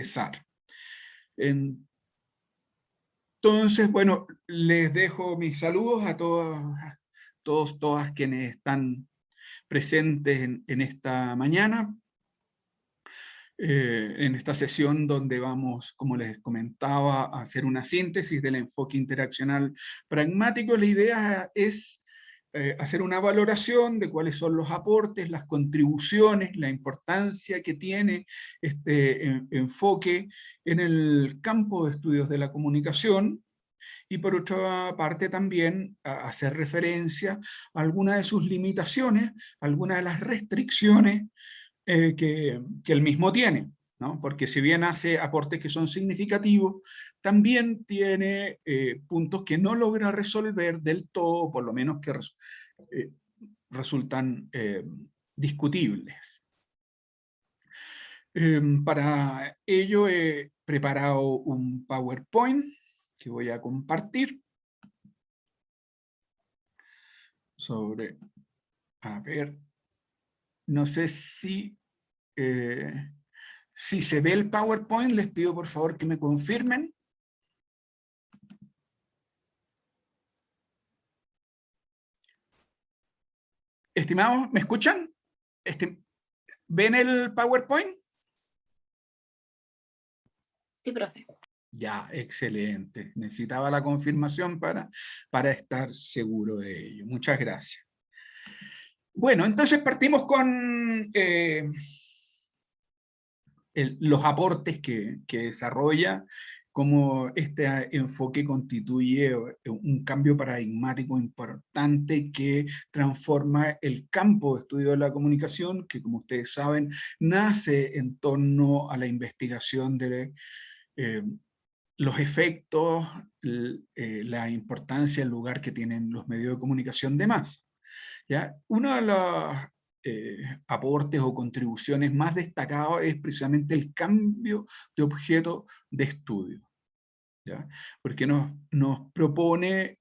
empezar. Entonces, bueno, les dejo mis saludos a todas quienes están presentes en esta mañana, en esta sesión donde vamos, como les comentaba, a hacer una síntesis del enfoque interaccional pragmático. La idea es hacer una valoración de cuáles son los aportes, las contribuciones, la importancia que tiene este enfoque en el campo de estudios de la comunicación, y por otra parte también hacer referencia a algunas de sus limitaciones, algunas de las restricciones que el mismo tiene, ¿no? Porque si bien hace aportes que son significativos, también tiene puntos que no logra resolver del todo, por lo menos que resultan discutibles. Para ello he preparado un PowerPoint que voy a compartir sobre, a ver, no sé si se ve el PowerPoint. Les pido por favor que me confirmen. Estimados, ¿me escuchan? ¿Ven el PowerPoint? Sí, profe. Ya, excelente. Necesitaba la confirmación para estar seguro de ello. Muchas gracias. Bueno, entonces partimos con los aportes que desarrolla, cómo este enfoque constituye un cambio paradigmático importante que transforma el campo de estudio de la comunicación, que como ustedes saben, nace en torno a la investigación de los efectos, la importancia, el lugar que tienen los medios de comunicación de masa. ¿Ya? Uno de los aportes o contribuciones más destacados es precisamente el cambio de objeto de estudio, ¿ya? Porque nos propone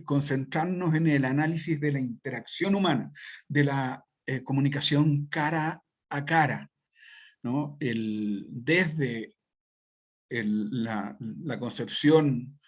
concentrarnos en el análisis de la interacción humana, de la comunicación cara a cara, ¿no? Desde la concepción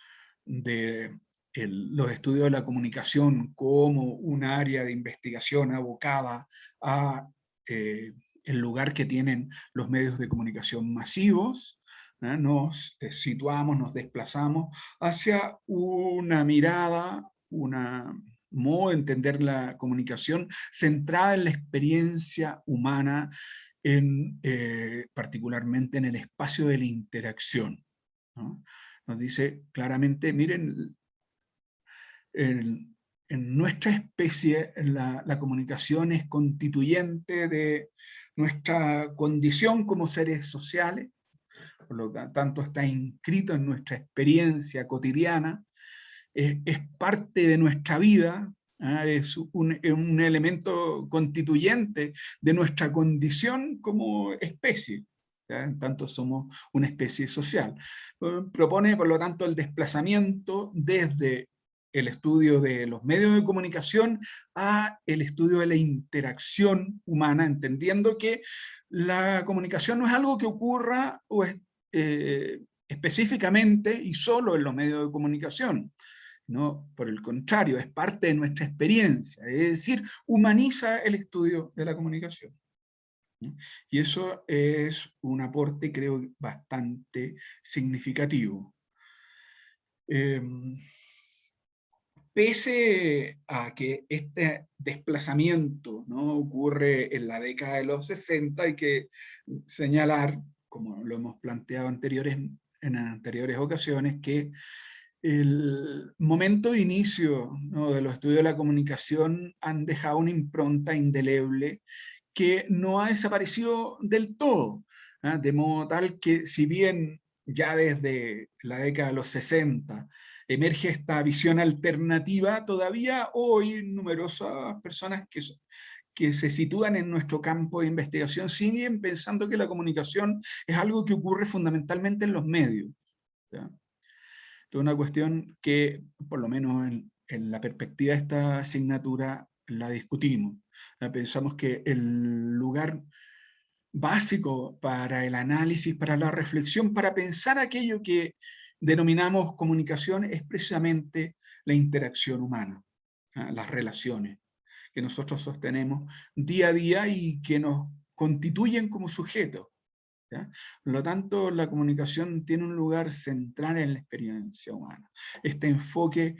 de los estudios de la comunicación como un área de investigación abocada a el lugar que tienen los medios de comunicación masivos, ¿eh? Nos situamos, nos desplazamos hacia una mirada, una modo de entender la comunicación centrada en la experiencia humana, particularmente en el espacio de la interacción, ¿no? Nos dice claramente, miren, en nuestra especie la comunicación es constituyente de nuestra condición como seres sociales, por lo tanto está inscrito en nuestra experiencia cotidiana, es parte de nuestra vida, es un elemento constituyente de nuestra condición como especie. ¿Ya? En tanto somos una especie social. Propone, por lo tanto, el desplazamiento desde el estudio de los medios de comunicación a el estudio de la interacción humana, entendiendo que la comunicación no es algo que ocurra específicamente y solo en los medios de comunicación. No, por el contrario, es parte de nuestra experiencia, es decir, humaniza el estudio de la comunicación. Y eso es un aporte, creo, bastante significativo. Pese a que este desplazamiento, ¿no?, ocurre en la década de los 60, hay que señalar, como lo hemos planteado en anteriores ocasiones, que el momento de inicio, ¿no?, de los estudios de la comunicación han dejado una impronta indeleble que no ha desaparecido del todo, ¿ah? De modo tal que si bien ya desde la década de los 60 emerge esta visión alternativa, todavía hoy numerosas personas que se sitúan en nuestro campo de investigación siguen pensando que la comunicación es algo que ocurre fundamentalmente en los medios, ¿ya? Es una cuestión que, por lo menos en la perspectiva de esta asignatura, la discutimos. Pensamos que el lugar básico para el análisis, para la reflexión, para pensar aquello que denominamos comunicación, es precisamente la interacción humana, las relaciones que nosotros sostenemos día a día y que nos constituyen como sujetos, ¿ya? Por lo tanto, la comunicación tiene un lugar central en la experiencia humana. Este enfoque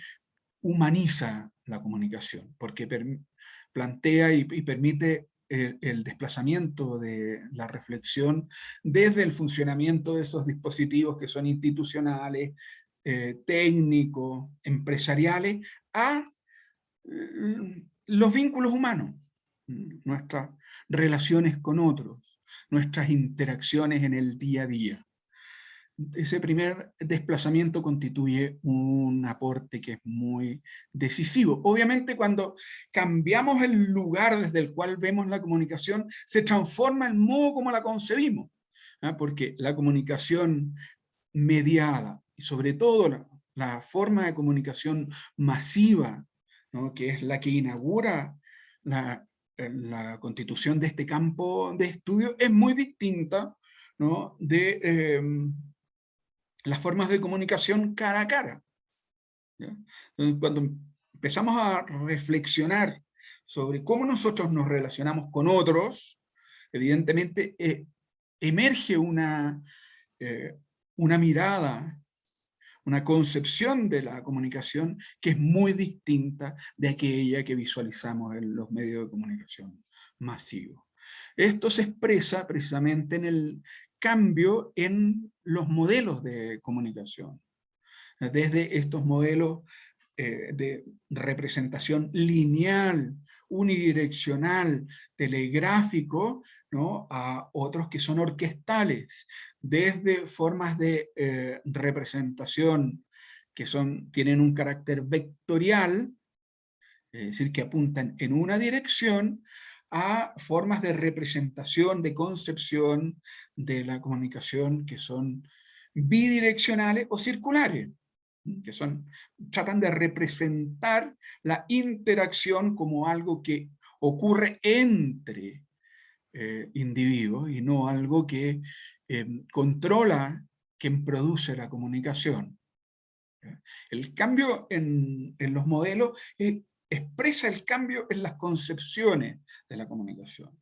humaniza la comunicación, porque plantea y permite el desplazamiento de la reflexión desde el funcionamiento de esos dispositivos que son institucionales, técnicos, empresariales, a los vínculos humanos, nuestras relaciones con otros, nuestras interacciones en el día a día. Ese primer desplazamiento constituye un aporte que es muy decisivo. Obviamente, cuando cambiamos el lugar desde el cual vemos la comunicación, se transforma el modo como la concebimos, porque la comunicación mediada, y sobre todo la forma de comunicación masiva, ¿no?, que es la que inaugura la constitución de este campo de estudio, es muy distinta, ¿no?, de las formas de comunicación cara a cara, ¿ya? Entonces, cuando empezamos a reflexionar sobre cómo nosotros nos relacionamos con otros, evidentemente emerge eh, una mirada, una concepción de la comunicación que es muy distinta de aquella que visualizamos en los medios de comunicación masivos. Esto se expresa precisamente en el cambio en los modelos de comunicación. Desde estos modelos de representación lineal, unidireccional, telegráfico, ¿no?, a otros que son orquestales, desde formas de representación que tienen un carácter vectorial, es decir, que apuntan en una dirección, a formas de representación, de concepción de la comunicación que son bidireccionales o circulares, que tratan de representar la interacción como algo que ocurre entre individuos y no algo que controla quien produce la comunicación. El cambio en los modelos expresa el cambio en las concepciones de la comunicación.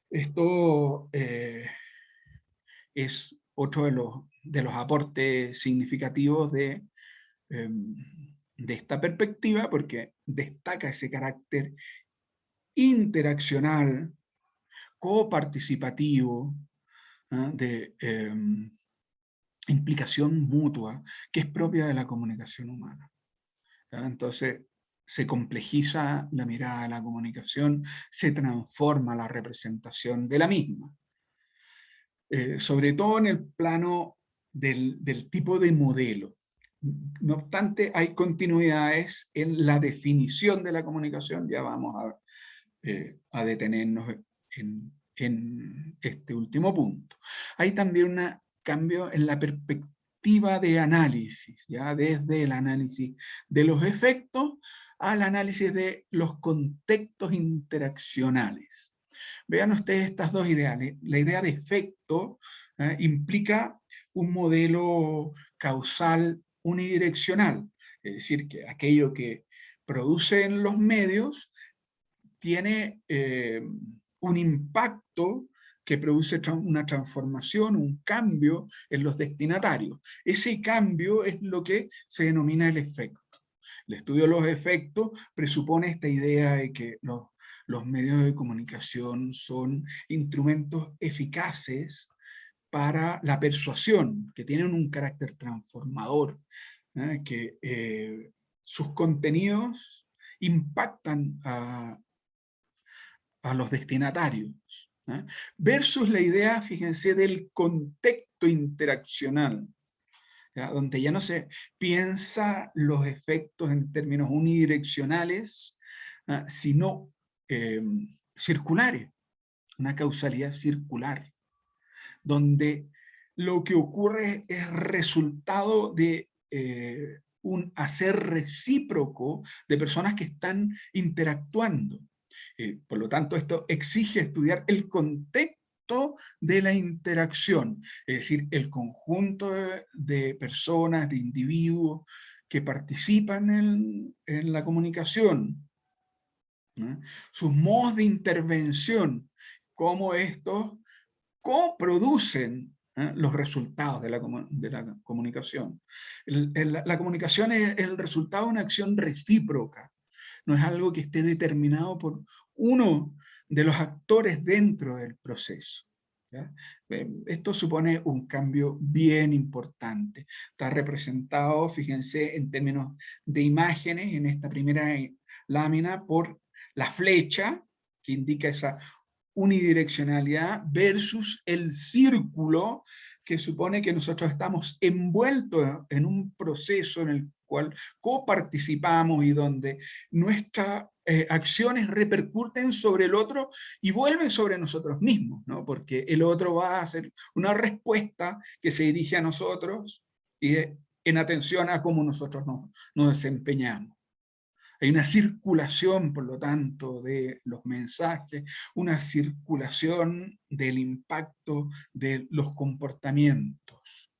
Esto es otro de los aportes significativos de esta perspectiva, porque destaca ese carácter interaccional, coparticipativo, de implicación mutua, que es propia de la comunicación humana. Entonces, se complejiza la mirada de la comunicación, se transforma la representación de la misma. Sobre todo en el plano del tipo de modelo. No obstante, hay continuidades en la definición de la comunicación, ya vamos a detenernos en este último punto. Hay también un cambio en la perspectiva de análisis, ya desde el análisis de los efectos al análisis de los contextos interaccionales. Vean ustedes estas dos ideas. La idea de efecto implica un modelo causal unidireccional, es decir, que aquello que producen los medios tiene un impacto que produce una transformación, un cambio en los destinatarios. Ese cambio es lo que se denomina el efecto. El estudio de los efectos presupone esta idea de que los medios de comunicación son instrumentos eficaces para la persuasión, que tienen un carácter transformador, que sus contenidos impactan a los destinatarios, versus la idea, fíjense, del contexto interaccional, donde ya no se piensa los efectos en términos unidireccionales, sino circulares, una causalidad circular, donde lo que ocurre es resultado de un hacer recíproco de personas que están interactuando. Por lo tanto, esto exige estudiar el contexto de la interacción, es decir, el conjunto de personas, de individuos que participan en la comunicación, ¿no? Sus modos de intervención, cómo estos coproducen los resultados de la comunicación. La comunicación es el resultado de una acción recíproca, no es algo que esté determinado por uno de los actores dentro del proceso. ¿Ya? Esto supone un cambio bien importante. Está representado, fíjense, en términos de imágenes, en esta primera lámina, por la flecha, que indica esa unidireccionalidad, versus el círculo, que supone que nosotros estamos envueltos en un proceso en el cual coparticipamos y donde nuestras acciones repercuten sobre el otro y vuelven sobre nosotros mismos, ¿no? Porque el otro va a hacer una respuesta que se dirige a nosotros y en atención a cómo nosotros nos desempeñamos. Hay una circulación, por lo tanto, de los mensajes, una circulación del impacto de los comportamientos.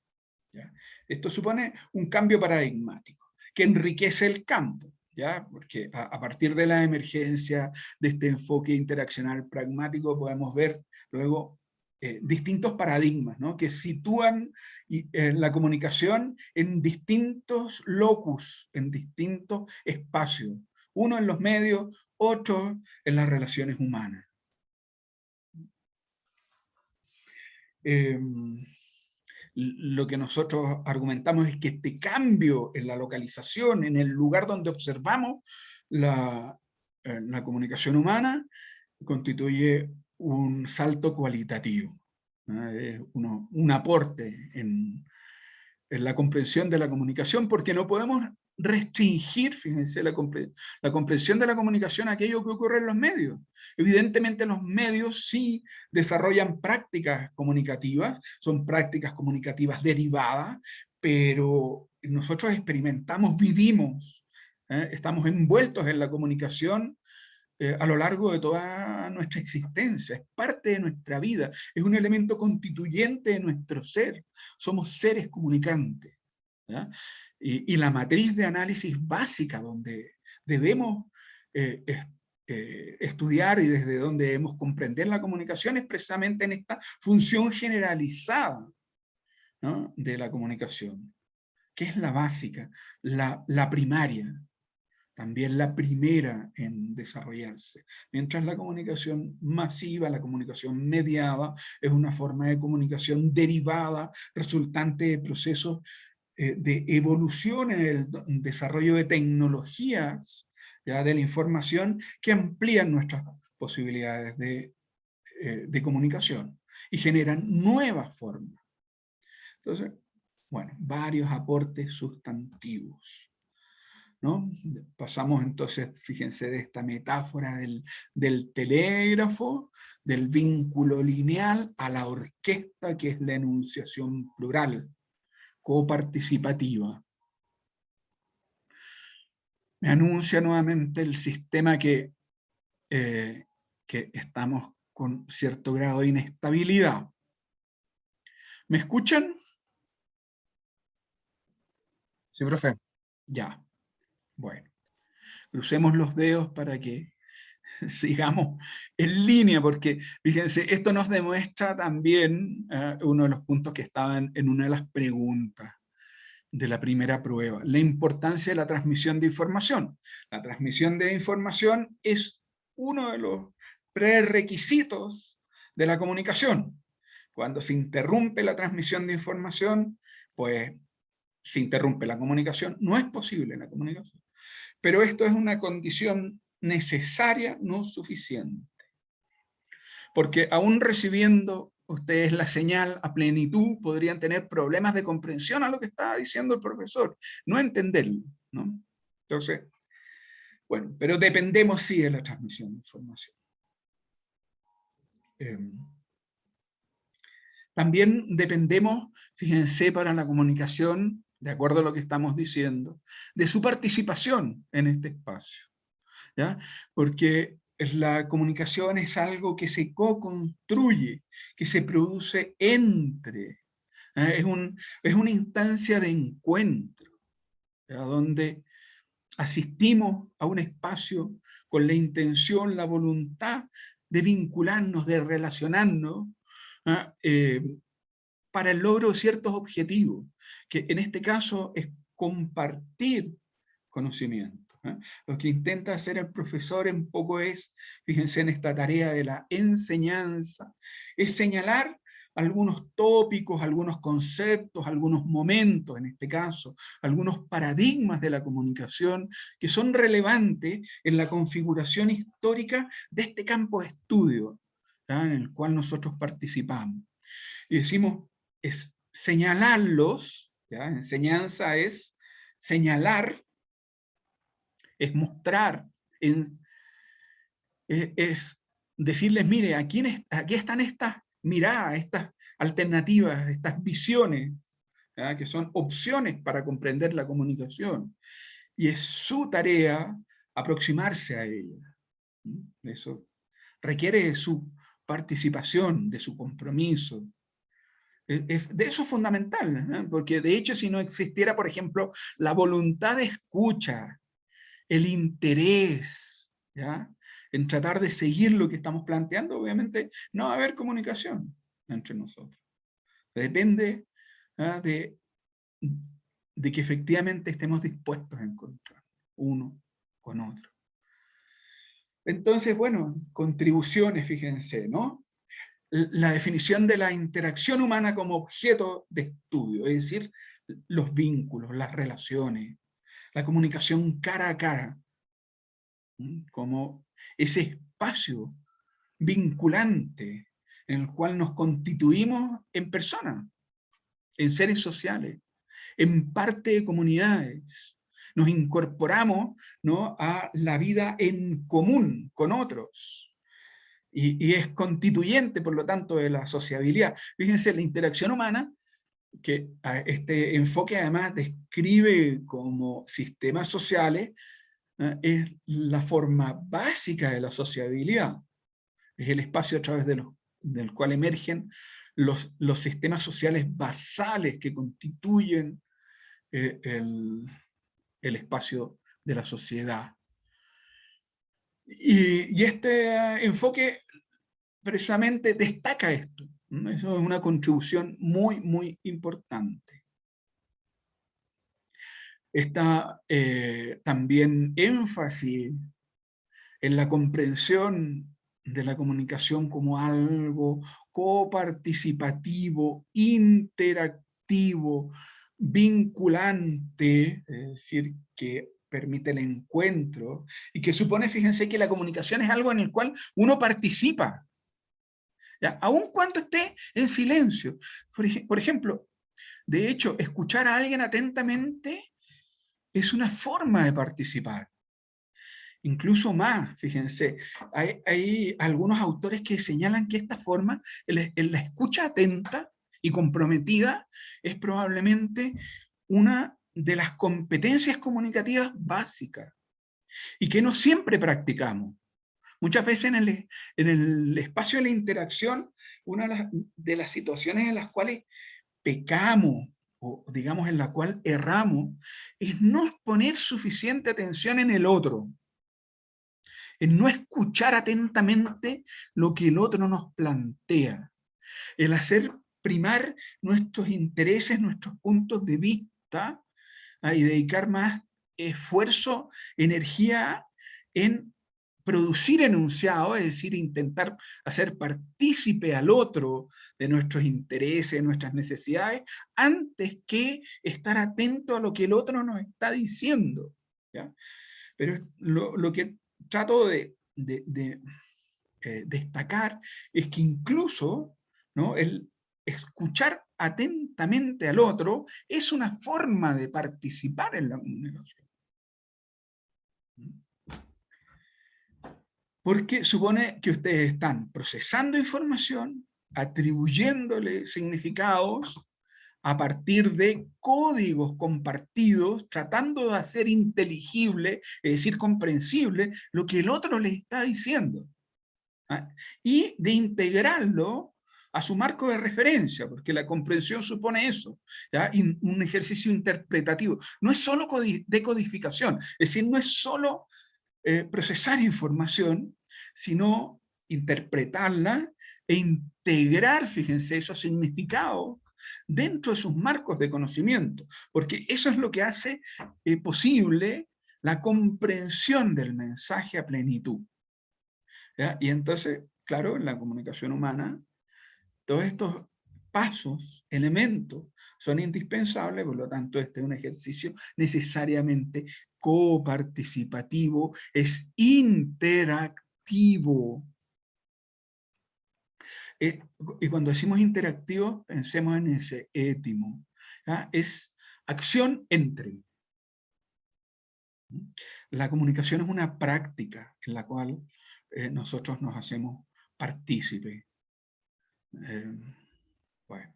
¿Ya? Esto supone un cambio paradigmático que enriquece el campo, ¿ya? Porque a partir de la emergencia de este enfoque interaccional pragmático podemos ver luego distintos paradigmas, ¿no? Que sitúan la comunicación en distintos locus, en distintos espacios. Uno en los medios, otro en las relaciones humanas. Lo que nosotros argumentamos es que este cambio en la localización, en el lugar donde observamos la comunicación humana, constituye un salto cualitativo, ¿no? Es un aporte en la comprensión de la comunicación, porque no podemos restringir, fíjense, la comprensión de la comunicación a aquello que ocurre en los medios. Evidentemente los medios sí desarrollan prácticas comunicativas, son prácticas comunicativas derivadas, pero nosotros experimentamos, vivimos, estamos envueltos en la comunicación a lo largo de toda nuestra existencia, es parte de nuestra vida, es un elemento constituyente de nuestro ser, somos seres comunicantes. ¿Ya? Y la matriz de análisis básica donde debemos estudiar y desde donde debemos comprender la comunicación es precisamente en esta función generalizada, ¿no? De la comunicación, que es la básica, la primaria, también la primera en desarrollarse. Mientras la comunicación masiva, la comunicación mediada, es una forma de comunicación derivada, resultante de procesos de evolución en el desarrollo de tecnologías, ¿ya? De la información que amplían nuestras posibilidades de comunicación y generan nuevas formas. Entonces, bueno, varios aportes sustantivos, ¿no? Pasamos entonces, fíjense, de esta metáfora del telégrafo, del vínculo lineal, a la orquesta, que es la enunciación plural, coparticipativa. Me anuncia nuevamente el sistema que estamos con cierto grado de inestabilidad. ¿Me escuchan? Sí, profe. Ya. Bueno. Crucemos los dedos para que sigamos en línea, porque fíjense, esto nos demuestra también uno de los puntos que estaban en una de las preguntas de la primera prueba, la importancia de la transmisión de información. La transmisión de información es uno de los prerequisitos de la comunicación. Cuando se interrumpe la transmisión de información, pues se interrumpe la comunicación, no es posible la comunicación. Pero esto es una condición necesaria, no suficiente. Porque aún recibiendo ustedes la señal a plenitud, podrían tener problemas de comprensión a lo que estaba diciendo el profesor, no entenderlo, ¿no? Entonces, bueno, pero dependemos sí de la transmisión de información. También dependemos, fíjense, para la comunicación, de acuerdo a lo que estamos diciendo, de su participación en este espacio, ¿ya? Porque la comunicación es algo que se co-construye, que se produce entre. Es una instancia de encuentro, ¿ya? Donde asistimos a un espacio con la intención, la voluntad de vincularnos, de relacionarnos, ¿ah? Para el logro de ciertos objetivos, que en este caso es compartir conocimiento, ¿eh? Lo que intenta hacer el profesor un poco es, fíjense en esta tarea de la enseñanza, es señalar algunos tópicos, algunos conceptos, algunos momentos, en este caso, algunos paradigmas de la comunicación que son relevantes en la configuración histórica de este campo de estudio, ¿ya? En el cual nosotros participamos. Y decimos, es señalarlos, ¿ya? Enseñanza es señalar, es mostrar, es decirles, mire, aquí están estas miradas, estas alternativas, estas visiones, ¿ya? Que son opciones para comprender la comunicación. Y es su tarea aproximarse a ella. Eso requiere de su participación, de su compromiso. De eso es fundamental, ¿eh? Porque de hecho si no existiera, por ejemplo, la voluntad de escucha, el interés, ¿ya? En tratar de seguir lo que estamos planteando, obviamente no va a haber comunicación entre nosotros. Depende, ¿ah? De que efectivamente estemos dispuestos a encontrar uno con otro. Entonces, bueno, contribuciones, fíjense, ¿no? La definición de la interacción humana como objeto de estudio, es decir, los vínculos, las relaciones, la comunicación cara a cara, como ese espacio vinculante en el cual nos constituimos en personas, en seres sociales, en parte de comunidades. Nos incorporamos, ¿no?, a la vida en común con otros. Y es constituyente, por lo tanto, de la sociabilidad. Fíjense, la interacción humana, que este enfoque además describe como sistemas sociales, es la forma básica de la sociabilidad. Es el espacio a través del cual emergen los sistemas sociales basales que constituyen el espacio de la sociedad. Y este enfoque precisamente destaca esto. Eso es una contribución muy, muy importante. Está también énfasis en la comprensión de la comunicación como algo coparticipativo, interactivo, vinculante, es decir, que permite el encuentro, y que supone, fíjense, que la comunicación es algo en el cual uno participa, ¿ya? Aun cuando esté en silencio. Por ejemplo, de hecho, escuchar a alguien atentamente es una forma de participar. Incluso más, fíjense, hay algunos autores que señalan que esta forma, la escucha atenta y comprometida, es probablemente una de las competencias comunicativas básicas y que no siempre practicamos. Muchas veces en el espacio de la interacción, una de las situaciones en las cuales pecamos, o digamos en la cual erramos, es no poner suficiente atención en el otro, en no escuchar atentamente lo que el otro nos plantea, el hacer primar nuestros intereses, nuestros puntos de vista, y dedicar más esfuerzo, energía en producir enunciados, es decir, intentar hacer partícipe al otro de nuestros intereses, de nuestras necesidades, antes que estar atento a lo que el otro nos está diciendo, ¿ya? Pero lo que trato de destacar es que incluso, ¿no?, el escuchar atentamente al otro es una forma de participar en la comunicación. Porque supone que ustedes están procesando información, atribuyéndole significados, a partir de códigos compartidos, tratando de hacer inteligible, es decir, comprensible, lo que el otro le está diciendo. ¿Ah? Y de integrarlo a su marco de referencia, porque la comprensión supone eso, ¿ya? Un ejercicio interpretativo. No es solo decodificación, es decir, no es solo procesar información, sino interpretarla e integrar, fíjense, esos significados dentro de sus marcos de conocimiento, porque eso es lo que hace posible la comprensión del mensaje a plenitud. ¿Ya? Y entonces, claro, en la comunicación humana, todos estos pasos, elementos, son indispensables, por lo tanto, este es un ejercicio necesariamente coparticipativo, es interactivo. Y cuando decimos interactivo, pensemos en ese étimo. ¿Ya? Es acción entre. La comunicación es una práctica en la cual nosotros nos hacemos partícipes. Bueno.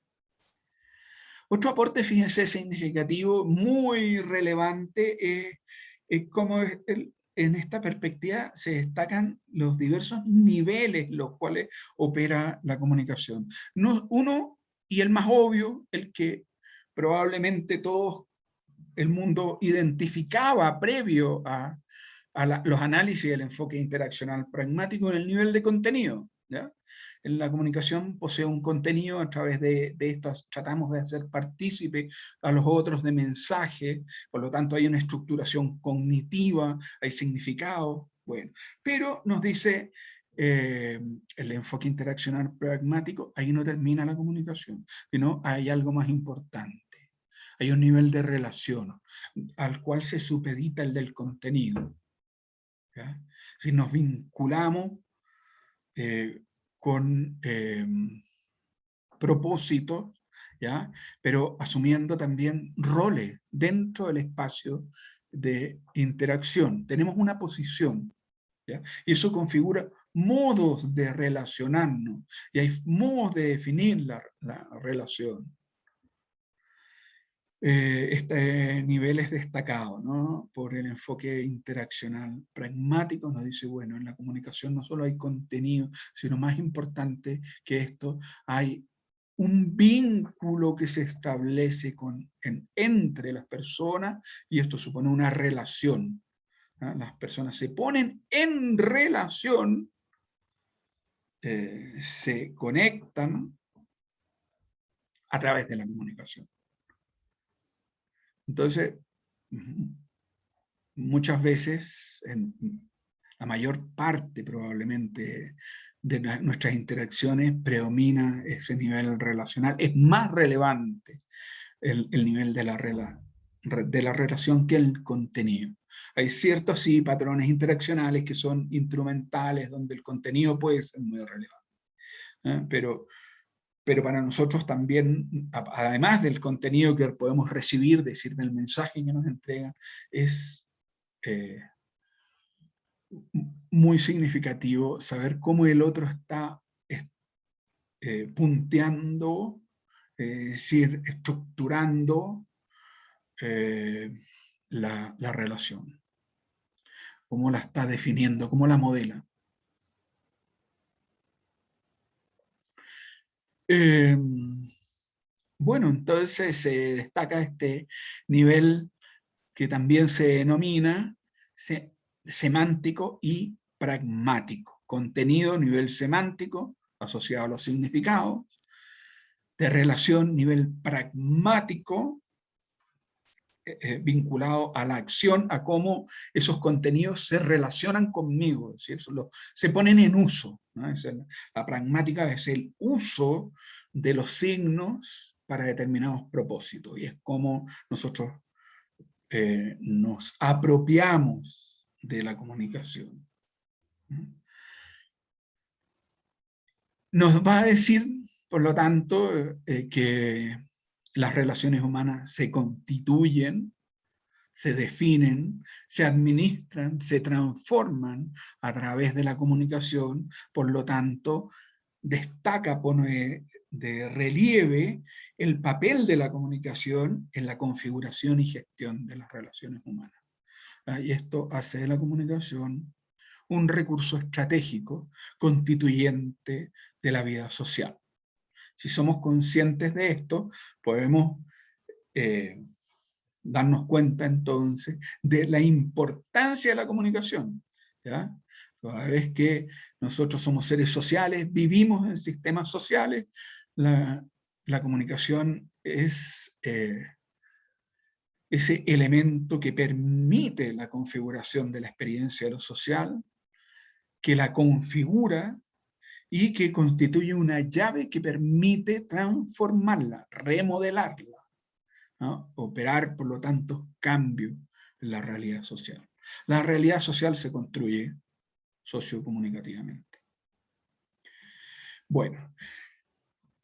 Otro aporte, fíjense, significativo, muy relevante, es cómo en esta perspectiva se destacan los diversos niveles los cuales opera la comunicación. Uno, y el más obvio, el que probablemente todo el mundo identificaba previo a los análisis del enfoque interaccional pragmático, en el nivel de contenido, ¿ya? En la comunicación posee un contenido, a través de estos tratamos de hacer partícipe a los otros de mensaje, por lo tanto hay una estructuración cognitiva, hay significado, bueno, pero nos dice el enfoque interaccional pragmático, ahí no termina la comunicación, sino hay algo más importante. Hay un nivel de relación al cual se supedita el del contenido. ¿Ya? Si nos vinculamos con propósitos, ¿ya? Pero asumiendo también roles dentro del espacio de interacción. Tenemos una posición, ¿ya? Y eso configura modos de relacionarnos, y hay modos de definir la relación. Este nivel es destacado, ¿no? Por el enfoque interaccional pragmático. Nos dice, bueno, en la comunicación no solo hay contenido, sino más importante que esto, hay un vínculo que se establece entre las personas, y esto supone una relación, ¿no? Las personas se ponen en relación, se conectan a través de la comunicación. Entonces, muchas veces, en la mayor parte probablemente de nuestras interacciones, predomina ese nivel relacional. Es más relevante el nivel de la relación que el contenido. Hay ciertos, sí, patrones interaccionales que son instrumentales, donde el contenido puede ser muy relevante. Pero para nosotros también, además del contenido que podemos recibir, decir, del mensaje que nos entrega, es muy significativo saber cómo el otro está punteando, es decir, estructurando la relación, cómo la está definiendo, cómo la modela. Bueno, entonces se destaca este nivel que también se denomina semántico y pragmático. Contenido, nivel semántico, asociado a los significados. De relación, nivel pragmático, vinculado a la acción, a cómo esos contenidos se relacionan conmigo, es decir, se ponen en uso, ¿no? La pragmática es el uso de los signos para determinados propósitos, y es como nosotros nos apropiamos de la comunicación. Nos va a decir, por lo tanto, que las relaciones humanas se constituyen, se definen, se administran, se transforman a través de la comunicación. Por lo tanto, destaca, pone de relieve el papel de la comunicación en la configuración y gestión de las relaciones humanas. Y esto hace de la comunicación un recurso estratégico constituyente de la vida social. Si somos conscientes de esto, podemos darnos cuenta entonces de la importancia de la comunicación, ¿ya? Toda vez que nosotros somos seres sociales, vivimos en sistemas sociales, la comunicación es ese elemento que permite la configuración de la experiencia de lo social, que la configura y que constituye una llave que permite transformarla, remodelarla, ¿no? Operar, por lo tanto, cambio en la realidad social. La realidad social se construye sociocomunicativamente. Bueno,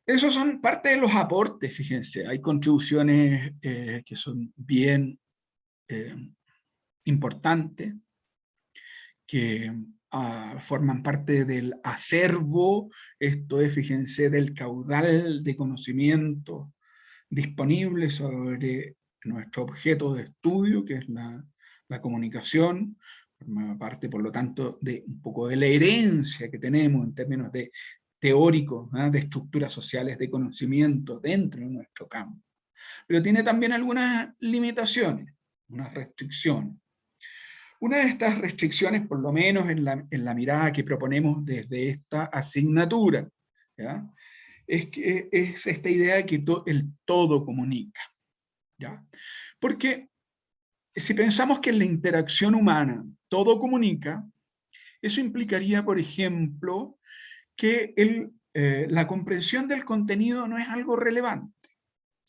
esos son parte de los aportes, fíjense. Hay contribuciones que son bien importantes, que forman parte del acervo, esto es, fíjense, del caudal de conocimiento disponible sobre nuestro objeto de estudio, que es la comunicación, forma parte, por lo tanto, de un poco de la herencia que tenemos en términos de teóricos, ¿eh? De estructuras sociales de conocimiento dentro de nuestro campo. Pero tiene también algunas limitaciones, unas restricciones. Una de estas restricciones, por lo menos en la mirada que proponemos desde esta asignatura, ¿ya? Es esta idea de que el todo comunica, ¿ya? Porque si pensamos que en la interacción humana todo comunica, eso implicaría, por ejemplo, que la comprensión del contenido no es algo relevante,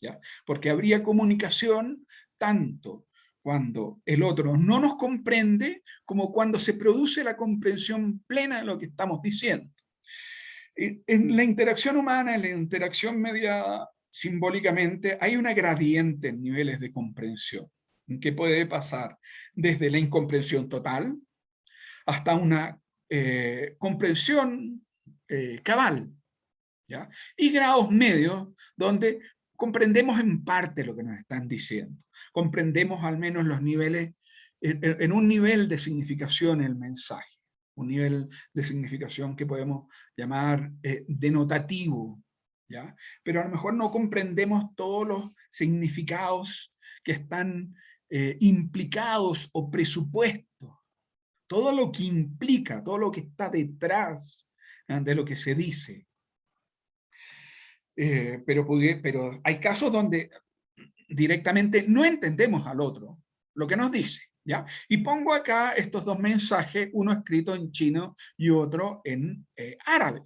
¿ya? Porque habría comunicación tanto cuando el otro no nos comprende, como cuando se produce la comprensión plena de lo que estamos diciendo. En la interacción humana, en la interacción mediada simbólicamente, hay una gradiente en niveles de comprensión, que puede pasar desde la incomprensión total hasta una comprensión cabal, ¿ya? Y grados medios donde comprendemos en parte lo que nos están diciendo, comprendemos al menos los niveles, en un nivel de significación el mensaje, un nivel de significación que podemos llamar denotativo, ¿ya? Pero a lo mejor no comprendemos todos los significados que están implicados o presupuestos, todo lo que implica, todo lo que está detrás de lo que se dice. Pero hay casos donde directamente no entendemos al otro, lo que nos dice, ¿ya? Y pongo acá estos dos mensajes, uno escrito en chino y otro en árabe.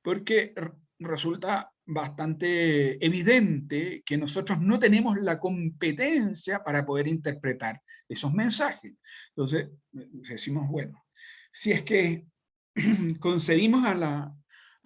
Porque resulta bastante evidente que nosotros no tenemos la competencia para poder interpretar esos mensajes. Entonces, decimos, bueno, si es que concebimos a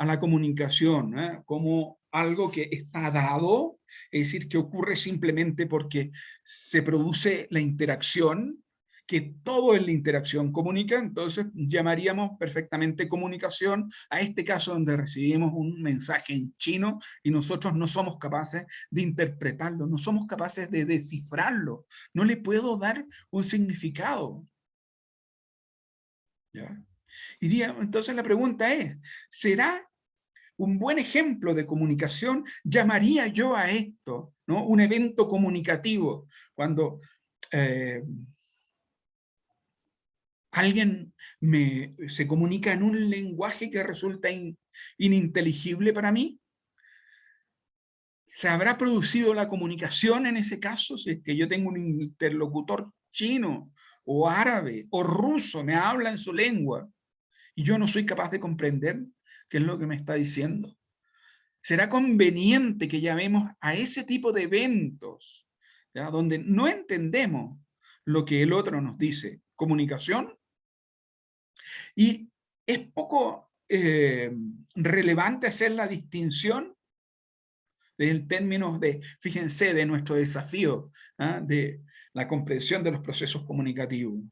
la comunicación, ¿eh? Como algo que está dado, es decir, que ocurre simplemente porque se produce la interacción, que todo en la interacción comunica, entonces llamaríamos perfectamente comunicación a este caso donde recibimos un mensaje en chino y nosotros no somos capaces de interpretarlo, no somos capaces de descifrarlo, no le puedo dar un significado, ¿ya? Y digamos, entonces la pregunta es, ¿será un buen ejemplo de comunicación? ¿Llamaría yo a esto, ¿no?, un evento comunicativo? Cuando alguien se comunica en un lenguaje que resulta ininteligible para mí, ¿se habrá producido la comunicación en ese caso? Si es que yo tengo un interlocutor chino o árabe o ruso, me habla en su lengua, y yo no soy capaz de comprender qué es lo que me está diciendo. ¿Será conveniente que llamemos a ese tipo de eventos, ¿ya?, donde no entendemos lo que el otro nos dice, comunicación? Y es poco relevante hacer la distinción en términos de, fíjense, de nuestro desafío, ¿ah?, de la comprensión de los procesos comunicativos.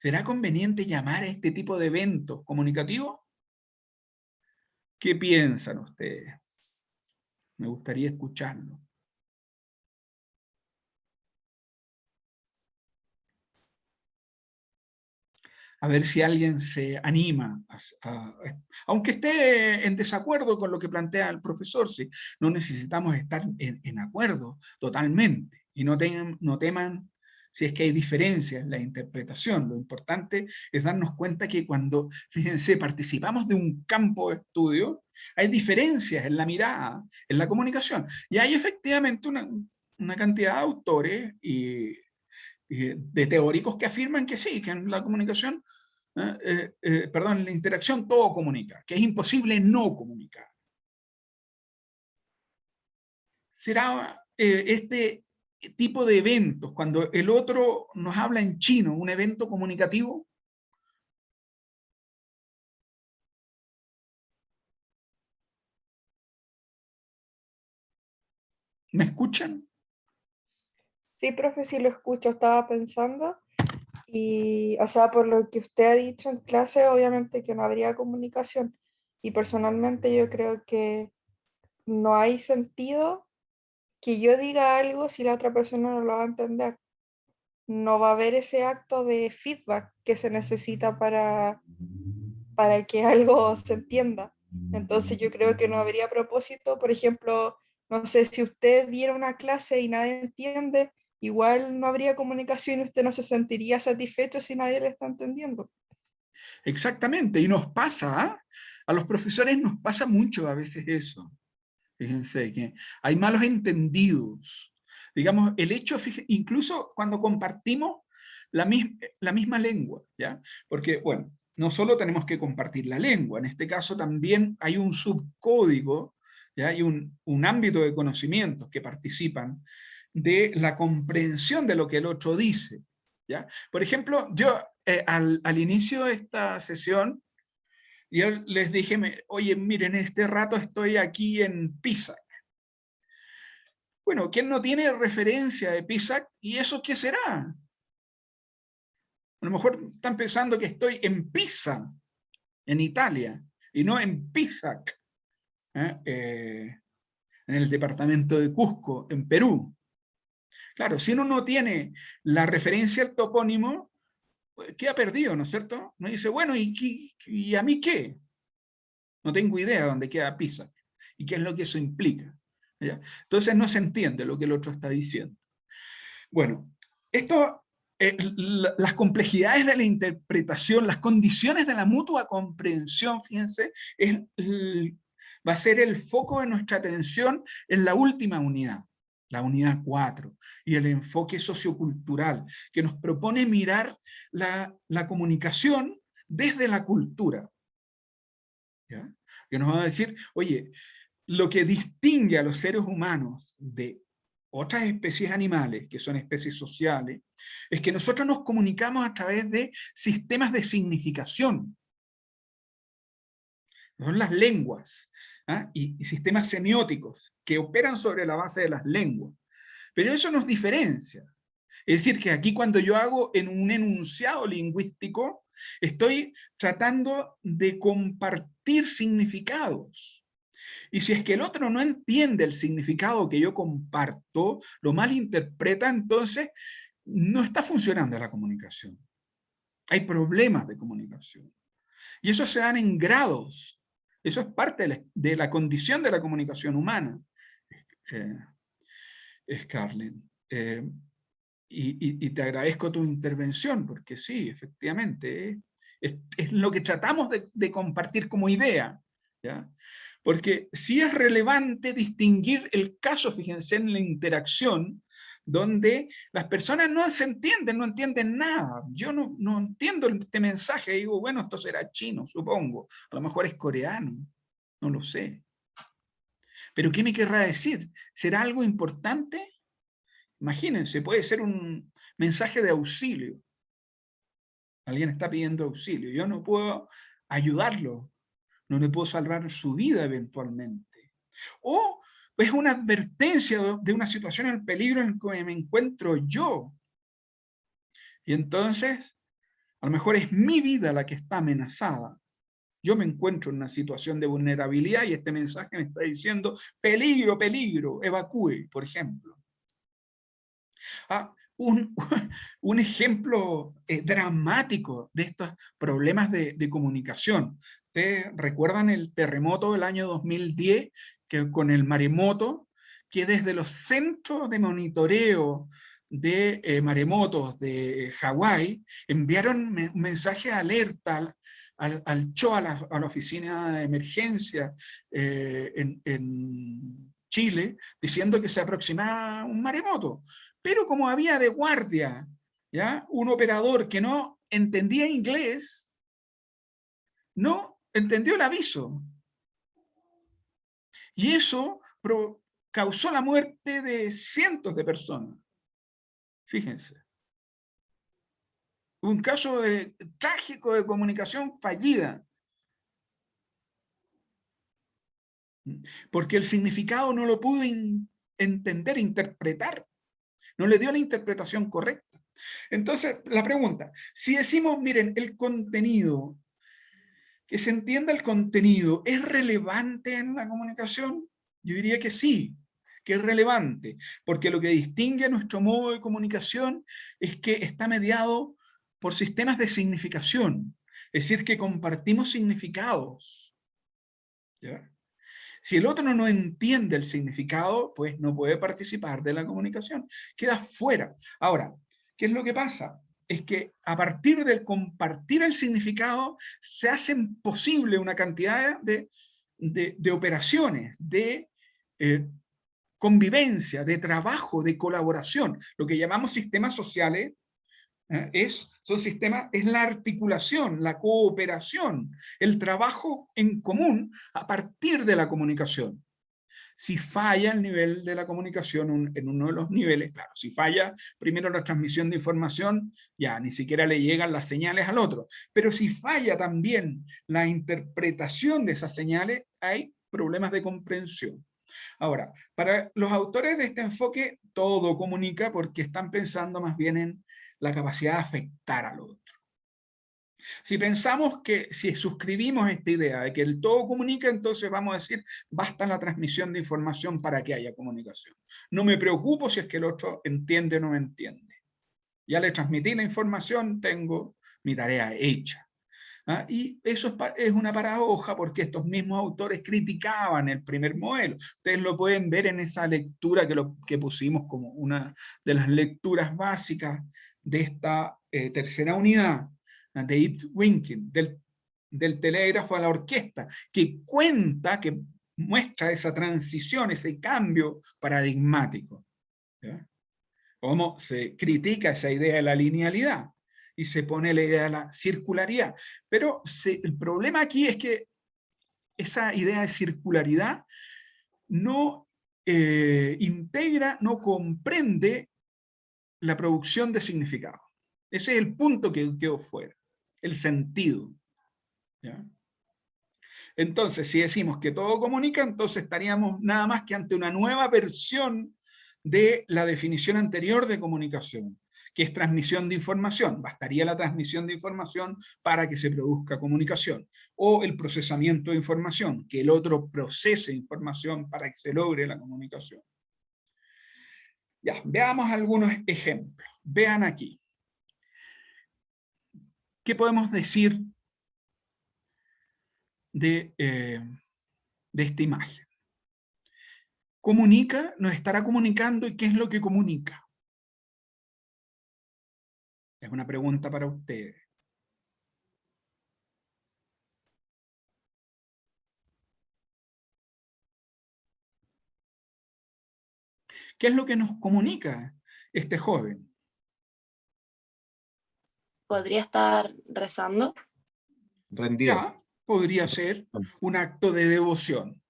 ¿Será conveniente llamar a este tipo de eventos comunicativos? ¿Qué piensan ustedes? Me gustaría escucharlo. A ver si alguien se anima, aunque esté en desacuerdo con lo que plantea el profesor, si no necesitamos estar en acuerdo totalmente, y no teman si es que hay diferencias en la interpretación. Lo importante es darnos cuenta que cuando, fíjense, participamos de un campo de estudio, hay diferencias en la mirada, en la comunicación, y hay efectivamente una cantidad de autores y de teóricos que afirman que sí, que en la comunicación, perdón, en la interacción todo comunica, que es imposible no comunicar. Será este tipo de eventos, cuando el otro nos habla en chino, un evento comunicativo. ¿Me escuchan? Sí, profe, sí lo escucho, estaba pensando. Y, o sea, por lo que usted ha dicho en clase, obviamente que no habría comunicación. Y personalmente yo creo que no hay sentido que yo diga algo si la otra persona no lo va a entender. No va a haber ese acto de feedback que se necesita para que algo se entienda. Entonces yo creo que no habría propósito. Por ejemplo, no sé, si usted diera una clase y nadie entiende, igual no habría comunicación y usted no se sentiría satisfecho si nadie le está entendiendo. Exactamente, y nos pasa, ¿ah? A los profesores nos pasa mucho a veces eso. Fíjense que hay malos entendidos. Digamos, el hecho, incluso cuando compartimos la misma lengua, ¿ya? Porque, bueno, no solo tenemos que compartir la lengua, en este caso también hay un subcódigo, ¿ya? Hay un ámbito de conocimientos que participan de la comprensión de lo que el otro dice, ¿ya? Por ejemplo, yo al inicio de esta sesión, yo les dije, oye, miren, este rato estoy aquí en Pisa. Bueno, ¿quién no tiene referencia de Pisac? ¿Y eso qué será? A lo mejor están pensando que estoy en Pisa, en Italia, y no en Pisac, en el departamento de Cusco, en Perú. Claro, si uno no tiene la referencia al topónimo, pues queda perdido, ¿no es cierto? Uno dice, bueno, ¿y a mí qué? No tengo idea de dónde queda Pisac y qué es lo que eso implica, ¿ya? Entonces no se entiende lo que el otro está diciendo. Bueno, esto, las complejidades de la interpretación, las condiciones de la mutua comprensión, fíjense, va a ser el foco de nuestra atención en la última unidad, la unidad 4, y el enfoque sociocultural, que nos propone mirar la comunicación desde la cultura, ¿ya? Que nos va a decir, oye, lo que distingue a los seres humanos de otras especies animales, que son especies sociales, es que nosotros nos comunicamos a través de sistemas de significación. Son las lenguas, ¿ah? Y sistemas semióticos que operan sobre la base de las lenguas. Pero eso nos diferencia. Es decir, que aquí cuando yo hago en un enunciado lingüístico, estoy tratando de compartir significados. Y si es que el otro no entiende el significado que yo comparto, lo malinterpreta, entonces no está funcionando la comunicación. Hay problemas de comunicación. Y eso se dan en grados. Eso es parte de la condición de la comunicación humana, Scarlett. Y te agradezco tu intervención, porque sí, efectivamente, es lo que tratamos de compartir como idea, ¿ya? Porque sí es relevante distinguir el caso, fíjense, en la interacción, donde las personas no se entienden, no entienden nada. Yo no entiendo este mensaje, digo, bueno, esto será chino, supongo, a lo mejor es coreano, no lo sé. Pero ¿qué me querrá decir? ¿Será algo importante? Imagínense, puede ser un mensaje de auxilio. Alguien está pidiendo auxilio. Yo no puedo ayudarlo. No le puedo salvar su vida eventualmente. O es una advertencia de una situación en peligro en que me encuentro yo. Y entonces, a lo mejor es mi vida la que está amenazada. Yo me encuentro en una situación de vulnerabilidad y este mensaje me está diciendo, peligro, peligro, evacúe, por ejemplo. Un ejemplo dramático de estos problemas de comunicación. ¿Ustedes recuerdan el terremoto del año 2010 que con el maremoto, que desde los centros de monitoreo de maremotos de Hawái enviaron un mensaje de alerta al CHO, a la oficina de emergencia en Chile, diciendo que se aproximaba un maremoto? Pero como había de guardia, ¿ya?, un operador que no entendía inglés, no entendió el aviso. Y eso causó la muerte de cientos de personas. Fíjense. Un caso trágico de comunicación fallida. Porque el significado no lo pudo entender, interpretar. No le dio la interpretación correcta. Entonces, la pregunta, si decimos, miren, el contenido, que se entienda el contenido, ¿es relevante en la comunicación? Yo diría que sí, que es relevante, porque lo que distingue a nuestro modo de comunicación es que está mediado por sistemas de significación, es decir, que compartimos significados, ¿ya? Si el otro no entiende el significado, pues no puede participar de la comunicación, queda fuera. Ahora, ¿qué es lo que pasa? Es que a partir del compartir el significado se hacen posible una cantidad de operaciones, de convivencia, de trabajo, de colaboración, lo que llamamos sistemas sociales. Son sistemas, es la articulación, la cooperación, el trabajo en común a partir de la comunicación. Si falla el nivel de la comunicación en uno de los niveles, claro, si falla primero la transmisión de información, ya ni siquiera le llegan las señales al otro. Pero si falla también la interpretación de esas señales, hay problemas de comprensión. Ahora, para los autores de este enfoque, todo comunica porque están pensando más bien en la capacidad de afectar al otro. Si pensamos que, si suscribimos esta idea de que el todo comunica, entonces vamos a decir, basta la transmisión de información para que haya comunicación. No me preocupo si es que el otro entiende o no entiende. Ya le transmití la información, tengo mi tarea hecha. Y eso es una paradoja porque estos mismos autores criticaban el primer modelo. Ustedes lo pueden ver en esa lectura que pusimos como una de las lecturas básicas de esta tercera unidad, de Ip Winking, del telégrafo a la orquesta, que cuenta, que muestra esa transición, ese cambio paradigmático. ¿Ya? Cómo se critica esa idea de la linealidad y se pone la idea de la circularidad. Pero el problema aquí es que esa idea de circularidad no integra, no comprende la producción de significado. Ese es el punto que quedó fuera, el sentido. ¿Ya? Entonces, si decimos que todo comunica, entonces estaríamos nada más que ante una nueva versión de la definición anterior de comunicación, que es transmisión de información. Bastaría la transmisión de información para que se produzca comunicación. O el procesamiento de información, que el otro procese información para que se logre la comunicación. Ya, veamos algunos ejemplos. Vean aquí. ¿Qué podemos decir de esta imagen? Comunica, nos estará comunicando, ¿y qué es lo que comunica? Es una pregunta para ustedes. ¿Qué es lo que nos comunica este joven? ¿Podría estar rezando? Rendido. Ya, podría ser un acto de devoción.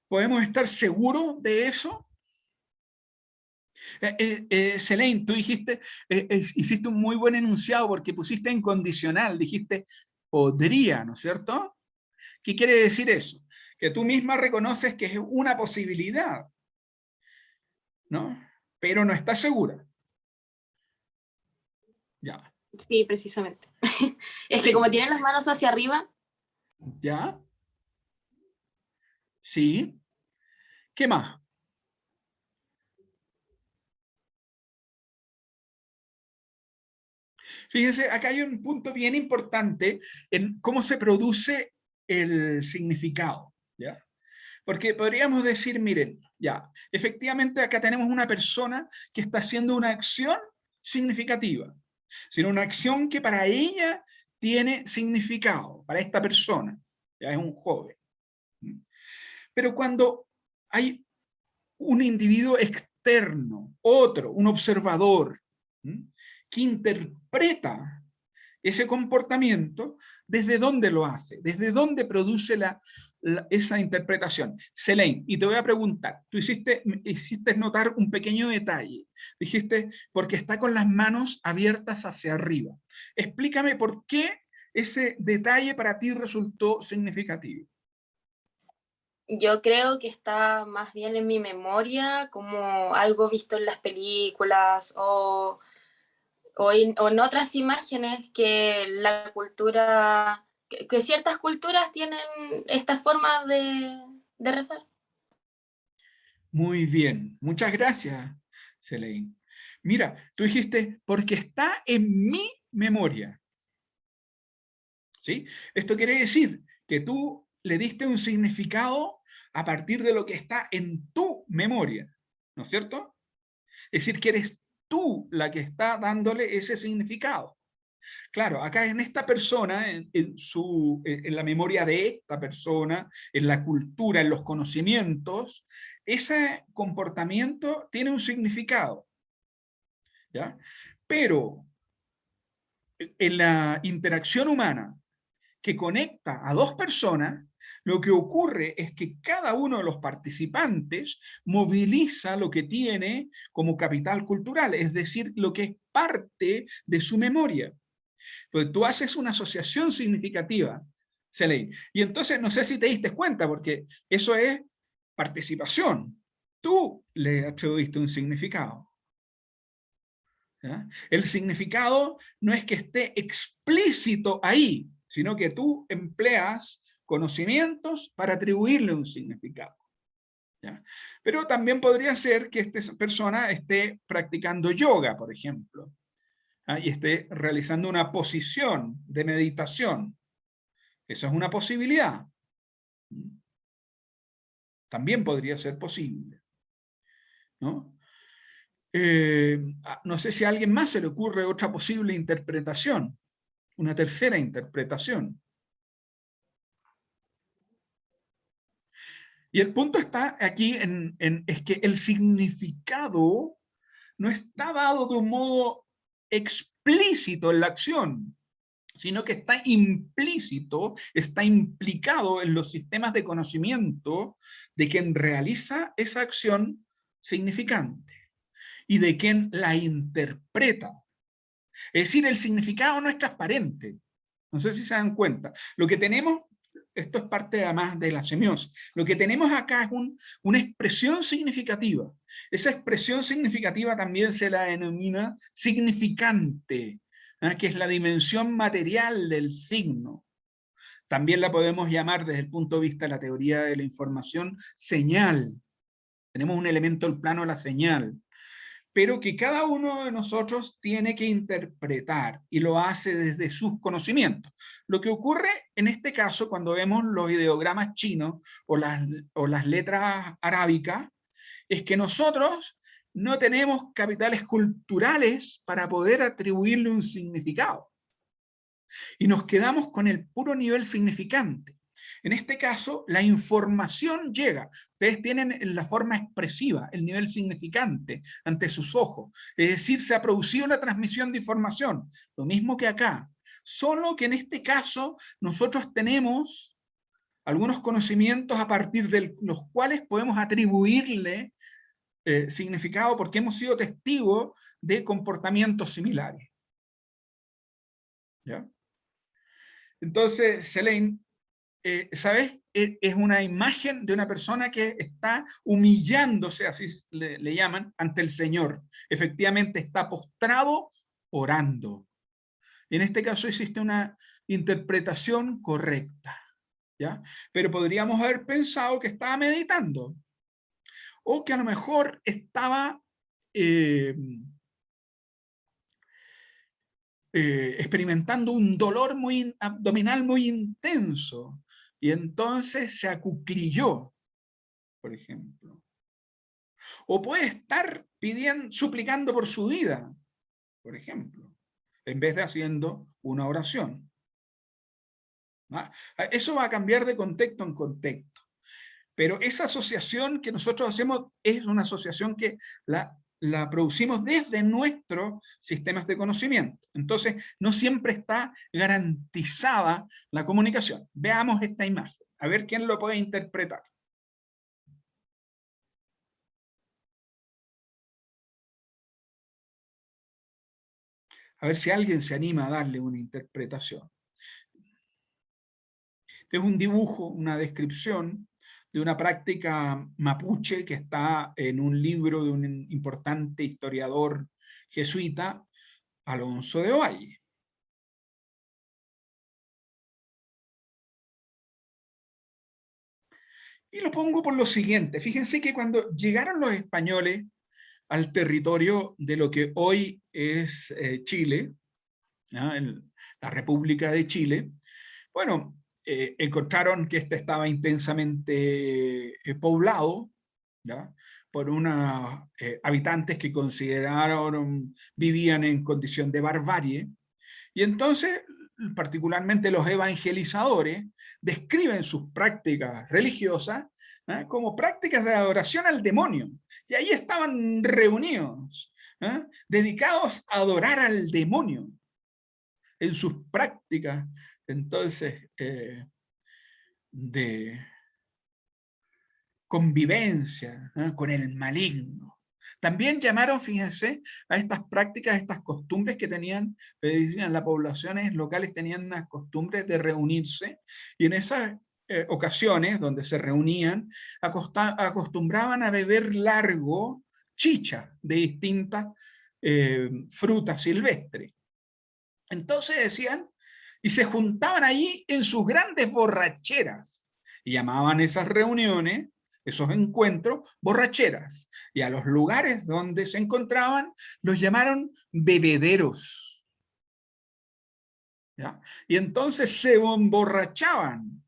¿Podemos estar seguros de eso? Selene, tú dijiste, hiciste un muy buen enunciado porque pusiste en condicional, dijiste podría, ¿no es cierto? ¿Qué quiere decir eso? Que tú misma reconoces que es una posibilidad, ¿no? Pero no estás segura. Ya. Sí, precisamente. Es Sí. que como tienen las manos hacia arriba, ¿Ya? Sí. ¿Qué más? Fíjense, acá hay un punto bien importante en cómo se produce el significado, ¿ya? Porque podríamos decir, miren, ya, efectivamente acá tenemos una persona que está haciendo una acción significativa, sino una acción que para ella tiene significado, para esta persona, ya es un joven. Pero cuando hay un individuo externo, otro, un observador, que interpreta ese comportamiento, ¿desde dónde lo hace? ¿Desde dónde produce esa interpretación? Selene, y te voy a preguntar, tú hiciste notar un pequeño detalle. Dijiste, porque está con las manos abiertas hacia arriba. Explícame por qué ese detalle para ti resultó significativo. Yo creo que está más bien en mi memoria como algo visto en las películas o en otras imágenes que la cultura, que ciertas culturas tienen esta forma de rezar. Muy bien, muchas gracias, Selene. Mira, tú dijiste, porque está en mi memoria. ¿Sí? Esto quiere decir que tú le diste un significado a partir de lo que está en tu memoria, ¿no es cierto? Es decir, que eres tú la que está dándole ese significado. Claro, acá en esta persona, en la memoria de esta persona, en la cultura, en los conocimientos, ese comportamiento tiene un significado, ¿ya? Pero en la interacción humana que conecta a dos personas, lo que ocurre es que cada uno de los participantes moviliza lo que tiene como capital cultural, es decir, lo que es parte de su memoria. Pues tú haces una asociación significativa, Selene. Y entonces no sé si te diste cuenta, porque eso es participación. Tú le atribuiste un significado. ¿Ya? El significado no es que esté explícito ahí, sino que tú empleas conocimientos para atribuirle un significado. ¿Ya? Pero también podría ser que esta persona esté practicando yoga, por ejemplo, y esté realizando una posición de meditación. Esa es una posibilidad. También podría ser posible, ¿no? No sé si a alguien más se le ocurre otra posible interpretación, una tercera interpretación. Y el punto está aquí es que el significado no está dado de un modo explícito en la acción, sino que está implícito, está implicado en los sistemas de conocimiento de quien realiza esa acción significante y de quien la interpreta. Es decir, el significado no es transparente. No sé si se dan cuenta. Lo que tenemos, esto es parte además de la semiosis, lo que tenemos acá es una expresión significativa. Esa expresión significativa también se la denomina significante, que es la dimensión material del signo. También la podemos llamar desde el punto de vista de la teoría de la información señal. Tenemos un elemento del plano de la señal, pero que cada uno de nosotros tiene que interpretar y lo hace desde sus conocimientos. Lo que ocurre en este caso cuando vemos los ideogramas chinos o las letras arábicas es que nosotros no tenemos capitales culturales para poder atribuirle un significado y nos quedamos con el puro nivel significante. En este caso, la información llega. Ustedes tienen la forma expresiva, el nivel significante ante sus ojos. Es decir, se ha producido la transmisión de información. Lo mismo que acá. Solo que en este caso, nosotros tenemos algunos conocimientos a partir de los cuales podemos atribuirle significado porque hemos sido testigos de comportamientos similares. ¿Ya? Entonces, Selene, ¿sabes? Es una imagen de una persona que está humillándose, así le llaman, ante el Señor. Efectivamente está postrado orando. Y en este caso existe una interpretación correcta. ¿ya? Pero podríamos haber pensado que estaba meditando, o que a lo mejor estaba experimentando un dolor muy abdominal muy intenso, y entonces se acuclilló, por ejemplo. O puede estar suplicando por su vida, por ejemplo, en vez de haciendo una oración. ¿Ah? Eso va a cambiar de contexto en contexto. Pero esa asociación que nosotros hacemos es una asociación que la producimos desde nuestros sistemas de conocimiento. Entonces, no siempre está garantizada la comunicación. Veamos esta imagen, a ver quién lo puede interpretar. A ver si alguien se anima a darle una interpretación. Este es un dibujo, una descripción de una práctica mapuche que está en un libro de un importante historiador jesuita, Alonso de Ovalle. Y lo pongo por lo siguiente. Fíjense que cuando llegaron los españoles al territorio de lo que hoy es Chile, ¿ya? La República de Chile, bueno, encontraron que este estaba intensamente poblado, ¿ya? Por unos habitantes que consideraron vivían en condición de barbarie, y entonces particularmente los evangelizadores describen sus prácticas religiosas como prácticas de adoración al demonio, y ahí estaban reunidos, dedicados a adorar al demonio en sus prácticas entonces de convivencia con el maligno. También llamaron, fíjense, a estas prácticas, a estas costumbres que tenían, las poblaciones locales tenían unas costumbres de reunirse, y en esas ocasiones donde se reunían, acostumbraban a beber largo chicha de distintas frutas silvestres. Entonces decían, y se juntaban allí en sus grandes borracheras, y llamaban esas reuniones, esos encuentros, borracheras, y a los lugares donde se encontraban los llamaron bebederos, ¿ya? Y entonces se emborrachaban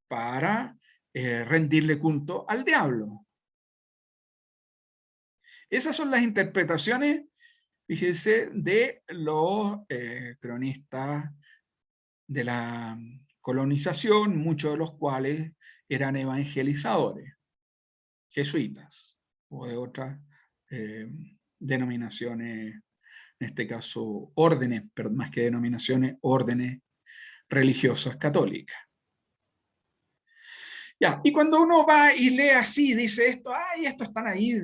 para rendirle culto al diablo. Esas son las interpretaciones, fíjese, de los cronistas de la colonización, muchos de los cuales eran evangelizadores, jesuitas, o de otras denominaciones, en este caso órdenes, pero más que denominaciones, órdenes religiosas católicas. Ya, y cuando uno va y lee así, dice esto, ay, estos están ahí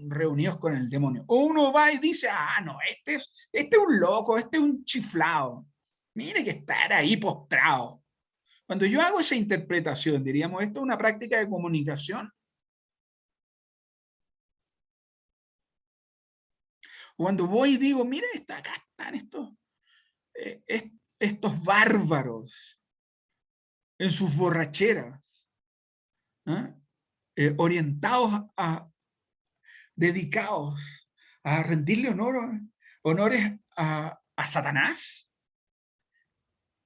reunidos con el demonio. O uno va y dice, ah, no, este es un loco, este es un chiflado. Mire que estar ahí postrado. Cuando yo hago esa interpretación, diríamos, ¿esto es una práctica de comunicación? Cuando voy y digo, mire, acá están estos bárbaros en sus borracheras, orientados dedicados a rendirle honores a Satanás.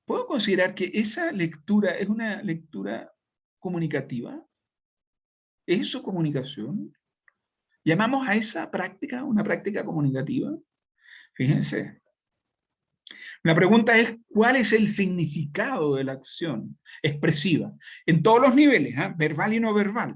¿Puedo considerar que esa lectura es una lectura comunicativa? ¿Es eso comunicación? ¿Llamamos a esa práctica una práctica comunicativa? Fíjense. La pregunta es, ¿cuál es el significado de la acción expresiva? En todos los niveles, verbal y no verbal.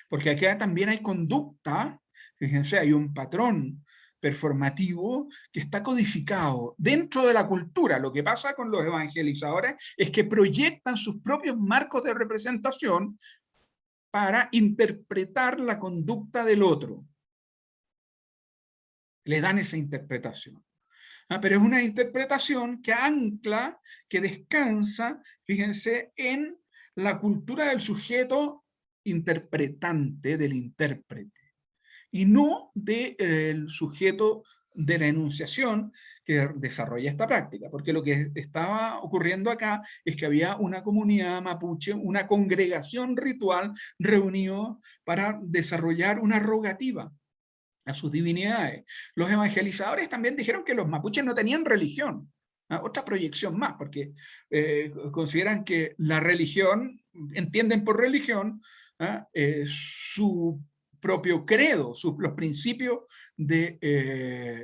Porque acá también hay conducta, fíjense, hay un patrón performativo que está codificado dentro de la cultura. Lo que pasa con los evangelizadores es que proyectan sus propios marcos de representación para interpretar la conducta del otro. Le dan esa interpretación. Pero es una interpretación que ancla, que descansa, fíjense, en la cultura del sujeto interpretante, del intérprete, y no del sujeto de la enunciación que desarrolla esta práctica, porque lo que estaba ocurriendo acá es que había una comunidad mapuche, una congregación ritual reunido para desarrollar una rogativa a sus divinidades. Los evangelizadores también dijeron que los mapuches no tenían religión. Otra proyección más, porque consideran que la religión, entienden por religión su propio credo, los principios del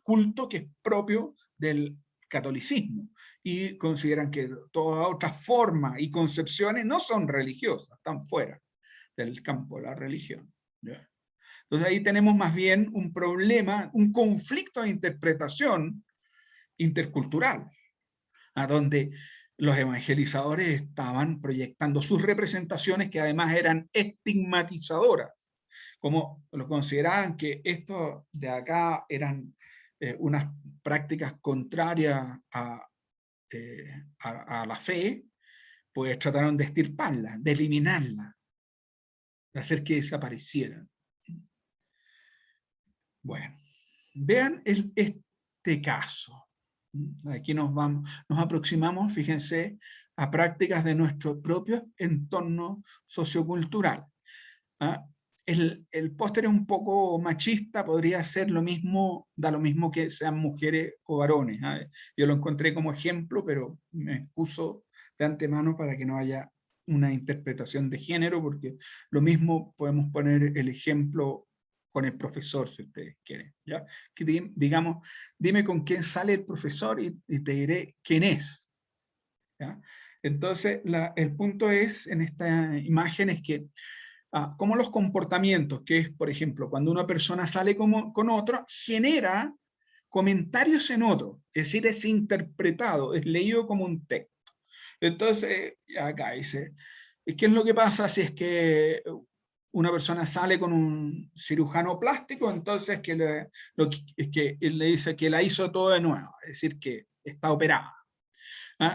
culto que es propio del catolicismo, y consideran que todas otras formas y concepciones no son religiosas, están fuera del campo de la religión. ¿Ya? Entonces ahí tenemos más bien un problema, un conflicto de interpretación intercultural, a donde los evangelizadores estaban proyectando sus representaciones que además eran estigmatizadoras, como lo consideraban que esto de acá eran unas prácticas contrarias a la fe, pues trataron de extirparla, de eliminarla, de hacer que desaparecieran. Bueno, vean este caso. Aquí nos aproximamos, fíjense, a prácticas de nuestro propio entorno sociocultural. El póster es un poco machista, podría ser lo mismo, da lo mismo que sean mujeres o varones. Yo lo encontré como ejemplo, pero me excuso de antemano para que no haya una interpretación de género, porque lo mismo podemos poner el ejemplo con el profesor, si ustedes quieren, ¿ya? Que digamos, dime con quién sale el profesor y te diré quién es, ¿ya? Entonces, el punto es, en esta imagen, es que como los comportamientos, que es, por ejemplo, cuando una persona sale con otro, genera comentarios en otro, es decir, es interpretado, es leído como un texto. Entonces, acá dice, ¿qué es lo que pasa si es que una persona sale con un cirujano plástico? Entonces es que él le dice que la hizo todo de nuevo, es decir, que está operada.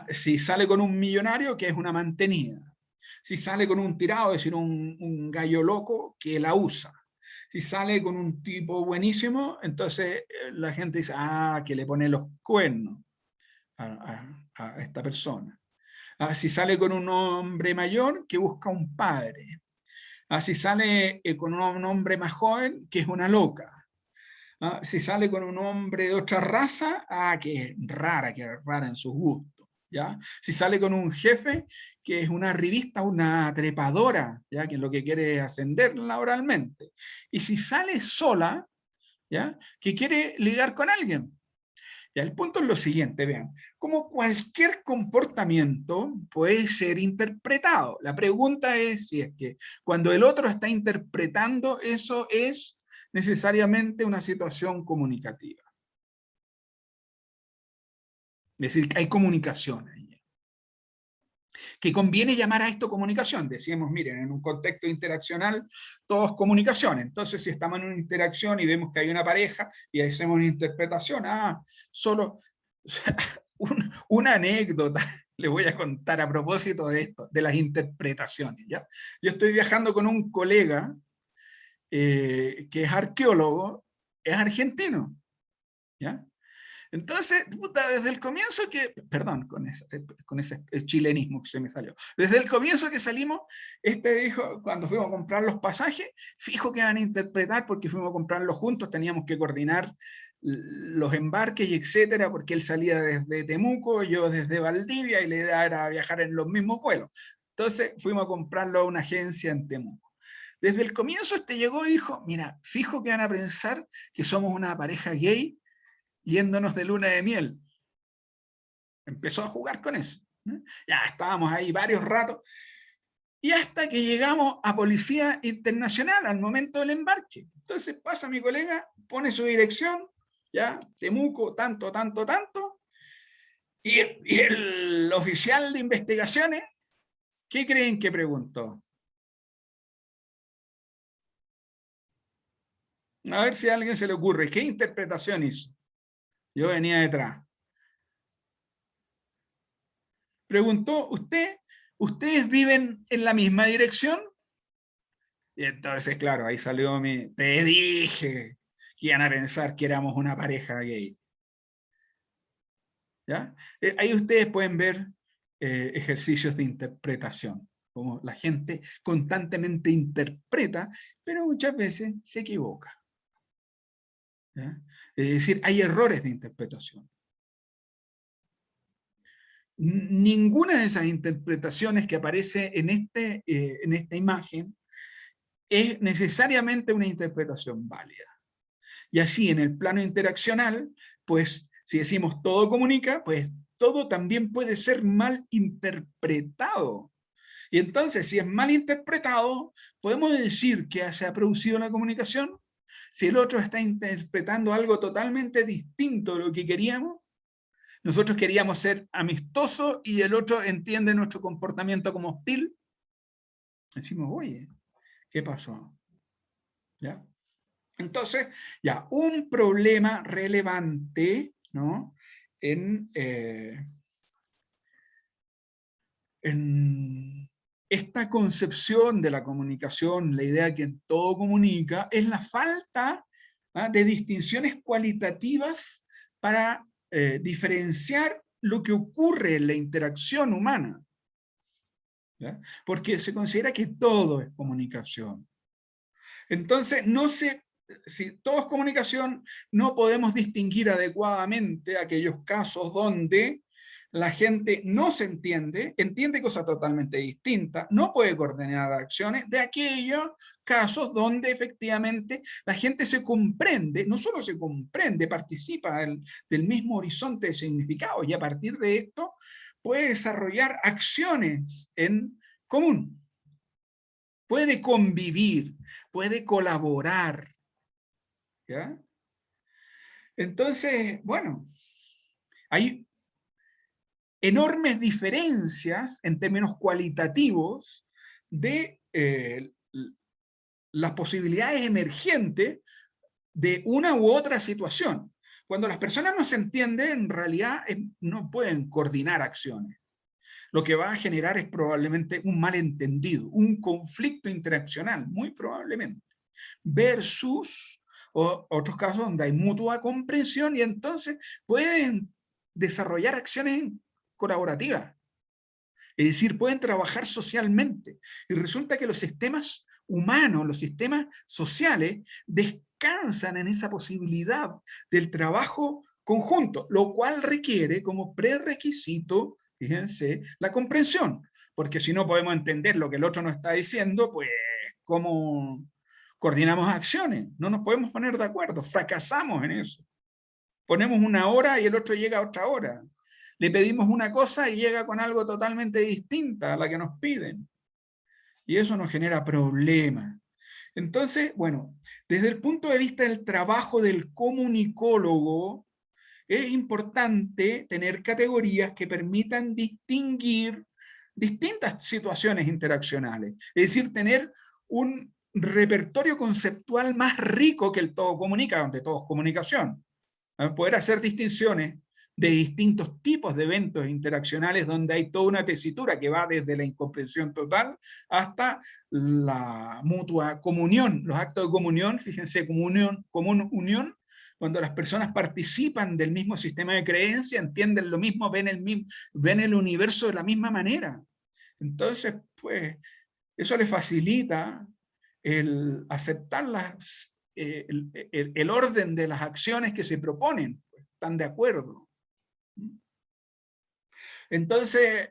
Si sale con un millonario, que es una mantenida. Si sale con un tirado, es decir, un gallo loco, que la usa. Si sale con un tipo buenísimo, entonces la gente dice, que le pone los cuernos a esta persona. Si sale con un hombre mayor, que busca un padre. Si sale con un hombre más joven, que es una loca. Si sale con un hombre de otra raza, que es rara en sus gustos. ¿Ya? Si sale con un jefe, que es una arribista, una trepadora, ¿ya? Que es lo que quiere ascender laboralmente. Y si sale sola, ¿ya? Que quiere ligar con alguien. Ya, el punto es lo siguiente, vean, como cualquier comportamiento puede ser interpretado. La pregunta es si es que cuando el otro está interpretando, eso es necesariamente una situación comunicativa. Es decir, que hay comunicación ahí. Que conviene llamar a esto comunicación. Decíamos, miren, en un contexto interaccional, todo es comunicación. Entonces, si estamos en una interacción y vemos que hay una pareja y hacemos una interpretación, solo una anécdota les voy a contar a propósito de esto, de las interpretaciones. ¿Ya? Yo estoy viajando con un colega que es arqueólogo, es argentino. ¿Ya? Entonces, desde el comienzo perdón, con ese chilenismo que se me salió. Desde el comienzo que salimos, dijo, cuando fuimos a comprar los pasajes, fijo que van a interpretar, porque fuimos a comprarlos juntos, teníamos que coordinar los embarques y etcétera, porque él salía desde Temuco, yo desde Valdivia, y la idea era viajar en los mismos vuelos. Entonces fuimos a comprarlo a una agencia en Temuco. Desde el comienzo llegó y dijo, mira, fijo que van a pensar que somos una pareja gay yéndonos de luna de miel. Empezó a jugar con eso. Ya estábamos ahí varios ratos, y hasta que llegamos a Policía Internacional al momento del embarque. Entonces pasa mi colega, pone su dirección, ya, Temuco, tanto, tanto, tanto, y el oficial de investigaciones, ¿qué creen que preguntó? A ver si a alguien se le ocurre, ¿qué interpretación hizo? Yo venía detrás. Preguntó, ¿ustedes viven en la misma dirección? Y entonces, claro, ahí salió te dije que iban a pensar que éramos una pareja gay. ¿Ya? Ahí ustedes pueden ver ejercicios de interpretación, como la gente constantemente interpreta, pero muchas veces se equivoca. ¿Ya? Es decir, hay errores de interpretación. Ninguna de esas interpretaciones que aparece en esta imagen es necesariamente una interpretación válida. Y así, en el plano interaccional, pues, si decimos todo comunica, pues todo también puede ser mal interpretado. Y entonces, si es mal interpretado, ¿podemos decir que se ha producido la comunicación? Si el otro está interpretando algo totalmente distinto de lo que queríamos, nosotros queríamos ser amistosos y el otro entiende nuestro comportamiento como hostil, decimos, oye, ¿qué pasó? ¿Ya? Entonces, ya, un problema relevante, ¿no? En esta concepción de la comunicación, la idea que todo comunica, es la falta de distinciones cualitativas para diferenciar lo que ocurre en la interacción humana. ¿Ya? Porque se considera que todo es comunicación. Entonces, si todo es comunicación, no podemos distinguir adecuadamente aquellos casos donde la gente no se entiende cosas totalmente distintas, no puede coordinar acciones, de aquellos casos donde efectivamente la gente se comprende, no solo se comprende, participa del mismo horizonte de significado, y a partir de esto puede desarrollar acciones en común. Puede convivir, puede colaborar. ¿Ya? Entonces, bueno, hay enormes diferencias en términos cualitativos de las posibilidades emergentes de una u otra situación. Cuando las personas no se entienden, en realidad no pueden coordinar acciones. Lo que va a generar es probablemente un malentendido, un conflicto interaccional, muy probablemente, versus otros casos donde hay mutua comprensión y entonces pueden desarrollar acciones colaborativas. Es decir, pueden trabajar socialmente. Y resulta que los sistemas humanos, los sistemas sociales, descansan en esa posibilidad del trabajo conjunto, lo cual requiere como prerequisito, fíjense, la comprensión. Porque si no podemos entender lo que el otro nos está diciendo, pues, ¿cómo coordinamos acciones? No nos podemos poner de acuerdo, fracasamos en eso. Ponemos una hora y el otro llega a otra hora. Le pedimos una cosa y llega con algo totalmente distinta a la que nos piden. Y eso nos genera problemas. Entonces, bueno, desde el punto de vista del trabajo del comunicólogo, es importante tener categorías que permitan distinguir distintas situaciones interaccionales. Es decir, tener un repertorio conceptual más rico que el todo comunica, donde todo es comunicación. Poder hacer distinciones de distintos tipos de eventos interaccionales donde hay toda una tesitura que va desde la incomprensión total hasta la mutua comunión. Los actos de comunión, fíjense, común unión, cuando las personas participan del mismo sistema de creencia, entienden lo mismo, ven el universo de la misma manera. Entonces, pues, eso les facilita el aceptar el orden de las acciones que se proponen, pues, están de acuerdo. Entonces,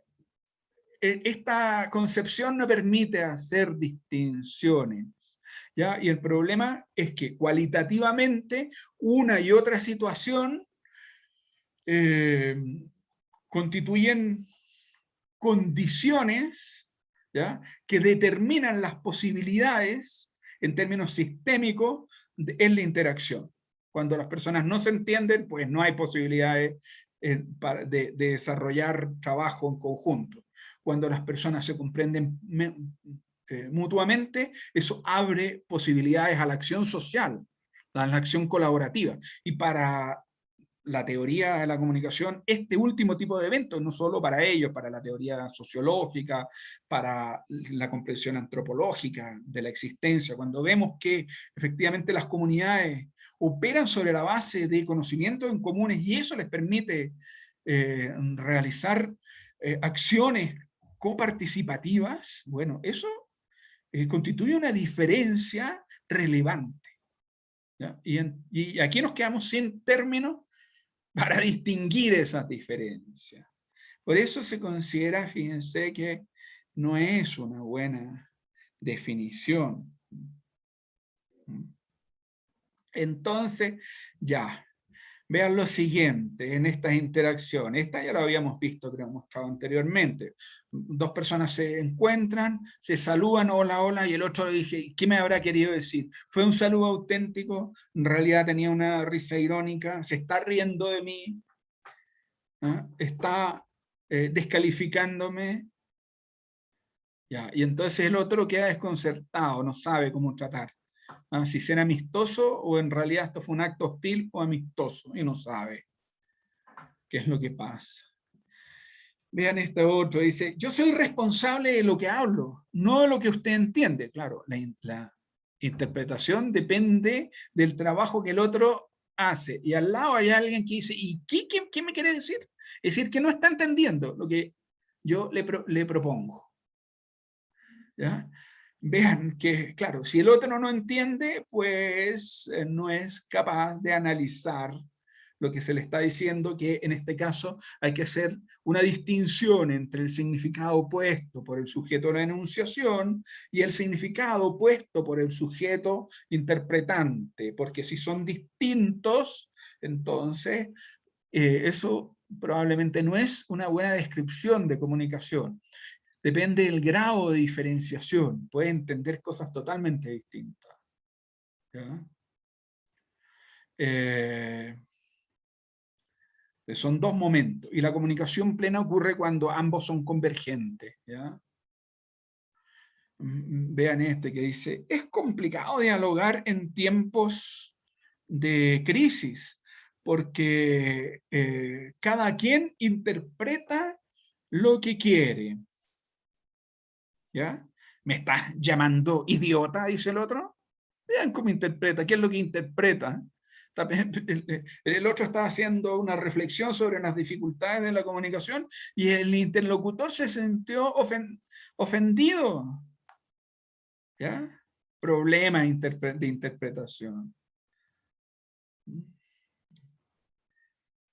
esta concepción no permite hacer distinciones, ¿ya? Y el problema es que cualitativamente una y otra situación constituyen condiciones, ¿ya?, que determinan las posibilidades en términos sistémicos en la interacción. Cuando las personas no se entienden, pues no hay posibilidades de desarrollar trabajo en conjunto. Cuando las personas se comprenden mutuamente, eso abre posibilidades a la acción social, a la acción colaborativa. Y para la teoría de la comunicación este último tipo de eventos, no solo para ellos, para la teoría sociológica, para la comprensión antropológica de la existencia, cuando vemos que efectivamente las comunidades operan sobre la base de conocimientos en comunes y eso les permite realizar acciones coparticipativas, bueno, eso constituye una diferencia relevante. ¿Ya? Y aquí nos quedamos sin términos para distinguir esas diferencias. Por eso se considera, fíjense, que no es una buena definición. Entonces, ya, vean lo siguiente en estas interacciones. Esta ya lo habíamos visto, creo, mostrado anteriormente. Dos personas se encuentran, se saludan, hola, hola, y el otro le dije, ¿qué me habrá querido decir? ¿Fue un saludo auténtico? En realidad tenía una risa irónica, se está riendo de mí, ¿ah? Está descalificándome. Ya, y entonces el otro queda desconcertado, no sabe cómo tratar. ¿Ah? Si será amistoso o en realidad esto fue un acto hostil o amistoso, y no sabe qué es lo que pasa. Vean este otro, dice, yo soy responsable de lo que hablo, no de lo que usted entiende. Claro, la interpretación depende del trabajo que el otro hace. Y al lado hay alguien que dice, ¿y qué me quiere decir? Es decir, que no está entendiendo lo que yo le propongo. ¿Ya? Vean que, claro, si el otro no entiende, pues no es capaz de analizar lo que se le está diciendo, que en este caso hay que hacer una distinción entre el significado puesto por el sujeto de la enunciación y el significado puesto por el sujeto interpretante, porque si son distintos, entonces eso probablemente no es una buena descripción de comunicación. Depende del grado de diferenciación, puede entender cosas totalmente distintas. ¿Ya? Son dos momentos, y la comunicación plena ocurre cuando ambos son convergentes. ¿Ya? Vean este que dice, es complicado dialogar en tiempos de crisis, porque cada quien interpreta lo que quiere. ¿Ya? ¿Me estás llamando idiota?, dice el otro. Vean cómo interpreta, qué es lo que interpreta. El otro está haciendo una reflexión sobre las dificultades de la comunicación y el interlocutor se sintió ofendido. ¿Ya? Problema de interpretación.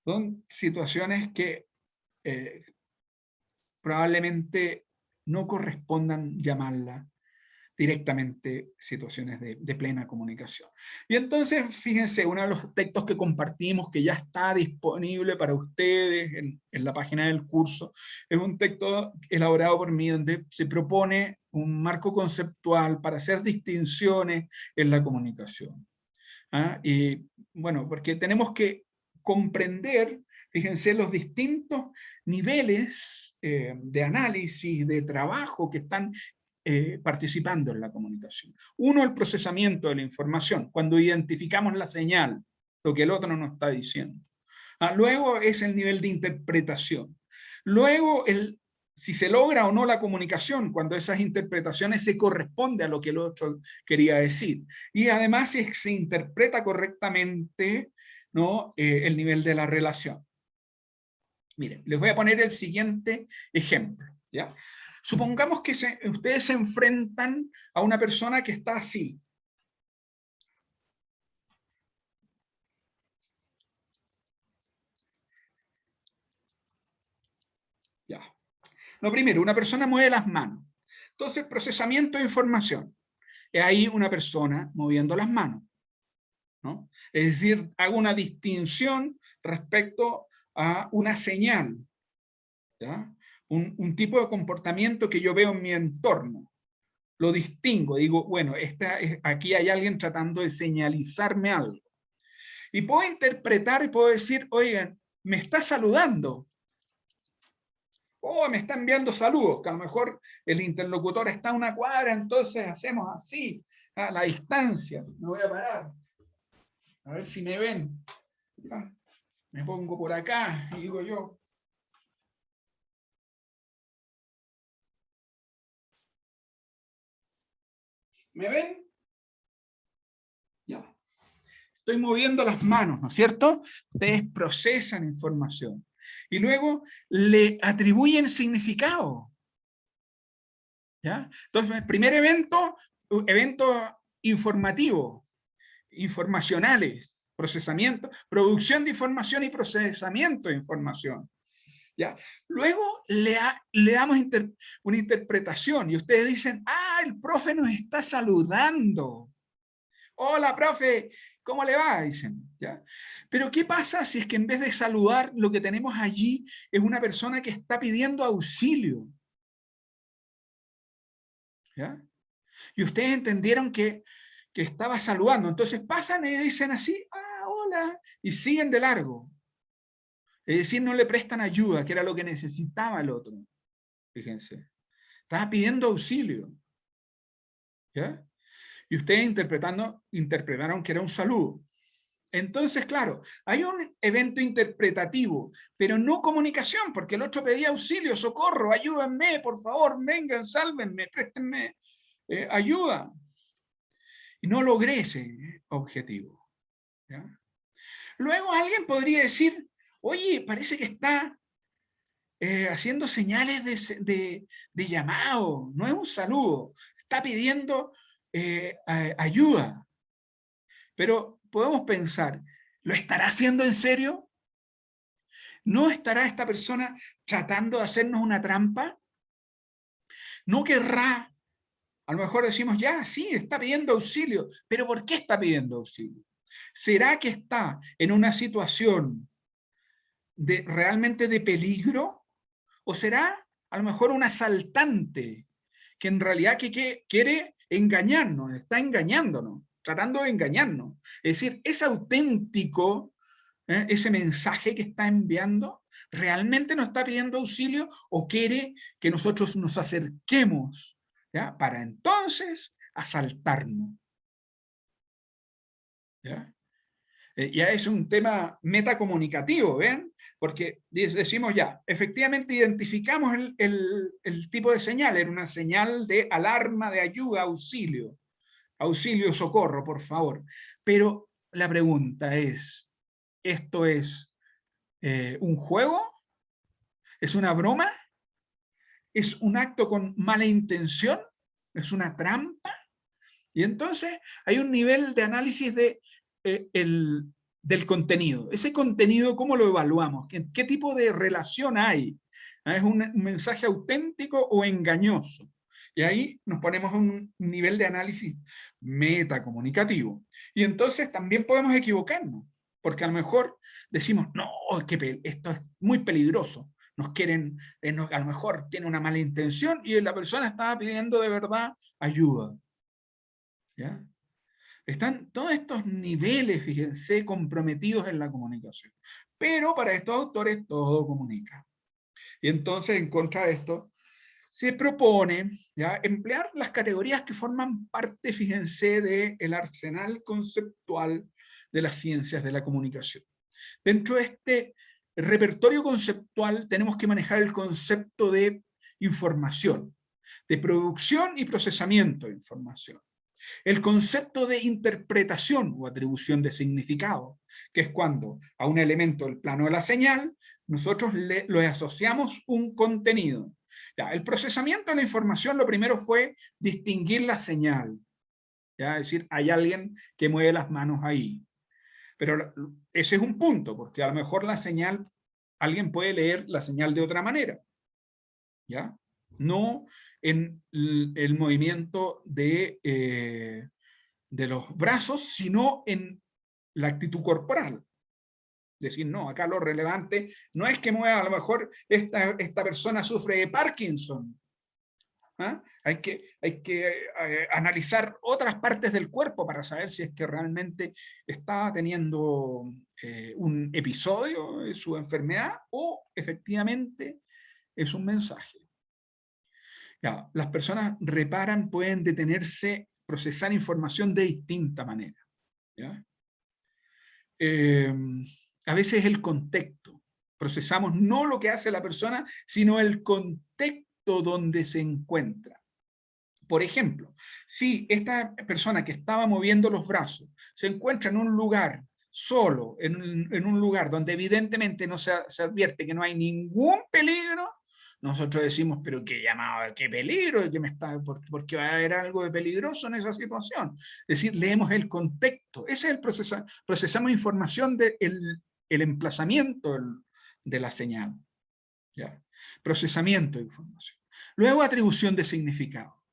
Son situaciones que probablemente no correspondan llamarla directamente situaciones de plena comunicación. Y entonces, fíjense, uno de los textos que compartimos, que ya está disponible para ustedes en la página del curso, es un texto elaborado por mí, donde se propone un marco conceptual para hacer distinciones en la comunicación. ¿Ah? Y bueno, porque tenemos que comprender, fíjense, los distintos niveles de análisis, de trabajo que están participando en la comunicación. Uno, el procesamiento de la información, cuando identificamos la señal, lo que el otro nos está diciendo. Luego es el nivel de interpretación. Luego, si se logra o no la comunicación, cuando esas interpretaciones se corresponden a lo que el otro quería decir. Y además, si se interpreta correctamente, ¿no? El nivel de la relación. Miren, les voy a poner el siguiente ejemplo. ¿Ya? Supongamos que ustedes se enfrentan a una persona que está así. Ya. Lo primero, una persona mueve las manos. Entonces, procesamiento de información. Es ahí una persona moviendo las manos, ¿no? Es decir, hago una distinción respecto a una señal. ¿Ya? Un tipo de comportamiento que yo veo en mi entorno. Lo distingo, digo, bueno, aquí hay alguien tratando de señalizarme algo. Y puedo interpretar y puedo decir, oigan, me está saludando. O me está enviando saludos, que a lo mejor el interlocutor está a una cuadra, entonces hacemos así, a la distancia. Me voy a parar. A ver si me ven. Me pongo por acá y digo yo. ¿Me ven? Ya. Estoy moviendo las manos, ¿no es cierto? Ustedes procesan información y luego le atribuyen significado. ¿Ya? Entonces, el primer evento informativo, informacionales, procesamiento, producción de información y procesamiento de información. ¿Ya? Luego le damos una interpretación y ustedes dicen, ah, el profe nos está saludando. Hola, profe, ¿cómo le va? Dicen, ¿ya? Pero ¿qué pasa si es que en vez de saludar, lo que tenemos allí es una persona que está pidiendo auxilio? ¿Ya? Y ustedes entendieron que estaba saludando. Entonces pasan y dicen así, ah, hola, y siguen de largo. Es decir, no le prestan ayuda, que era lo que necesitaba el otro. Fíjense. Estaba pidiendo auxilio. ¿Ya? Y ustedes interpretaron que era un saludo. Entonces, claro, hay un evento interpretativo, pero no comunicación, porque el otro pedía auxilio, socorro, ayúdenme, por favor, vengan, sálvenme, préstenme ayuda. Y no logré ese objetivo. ¿Ya? Luego alguien podría decir, oye, parece que está haciendo señales de llamado, no es un saludo, está pidiendo ayuda. Pero podemos pensar, ¿lo estará haciendo en serio? ¿No estará esta persona tratando de hacernos una trampa? ¿No querrá? A lo mejor decimos, ya, sí, está pidiendo auxilio, pero ¿por qué está pidiendo auxilio? ¿Será que está en una situación realmente de peligro? ¿O será a lo mejor un asaltante que en realidad quiere engañarnos, está engañándonos, tratando de engañarnos? Es decir, ¿es auténtico ese mensaje que está enviando? ¿Realmente nos está pidiendo auxilio o quiere que nosotros nos acerquemos, ¿ya?, para entonces asaltarnos? ¿Ya? Ya es un tema metacomunicativo, ¿ven? Porque decimos ya, efectivamente identificamos el tipo de señal, era una señal de alarma, de ayuda, auxilio, socorro, por favor. Pero la pregunta es, ¿esto es un juego? ¿Es una broma? ¿Es un acto con mala intención? ¿Es una trampa? Y entonces hay un nivel de análisis del contenido. Ese contenido, ¿cómo lo evaluamos? ¿Qué tipo de relación hay? ¿Es un mensaje auténtico o engañoso? Y ahí nos ponemos a un nivel de análisis metacomunicativo. Y entonces también podemos equivocarnos, porque a lo mejor decimos, no, esto es muy peligroso. Nos quieren, a lo mejor tiene una mala intención y la persona estaba pidiendo de verdad ayuda. ¿Ya? Están todos estos niveles, fíjense, comprometidos en la comunicación. Pero para estos autores todo comunica. Y entonces, en contra de esto, se propone, ¿ya?, emplear las categorías que forman parte, fíjense, del arsenal conceptual de las ciencias de la comunicación. Dentro de este repertorio conceptual tenemos que manejar el concepto de información, de producción y procesamiento de información. El concepto de interpretación o atribución de significado, que es cuando a un elemento del plano de la señal, nosotros le asociamos un contenido. Ya, el procesamiento de la información, lo primero fue distinguir la señal. ¿Ya? Es decir, hay alguien que mueve las manos ahí. Pero ese es un punto, porque a lo mejor la señal, alguien puede leer la señal de otra manera. ¿Ya? No en el movimiento de los brazos, sino en la actitud corporal. Decir, no, acá lo relevante no es que mueva, a lo mejor esta persona sufre de Parkinson. ¿Ah? Hay que analizar otras partes del cuerpo para saber si es que realmente está teniendo un episodio de su enfermedad o efectivamente es un mensaje. Ya, las personas reparan, pueden detenerse, procesar información de distinta manera. ¿Ya? a veces el contexto. Procesamos no lo que hace la persona, sino el contexto donde se encuentra. Por ejemplo, si esta persona que estaba moviendo los brazos se encuentra en un lugar solo, en un lugar donde evidentemente no se advierte que no hay ningún peligro, nosotros decimos, pero qué llamado, qué peligro, ¿por qué va a haber algo de peligroso en esa situación? Es decir, leemos el contexto. Ese es el proceso. Procesamos información del el emplazamiento de la señal. ¿Ya? Procesamiento de información. Luego, atribución de significado.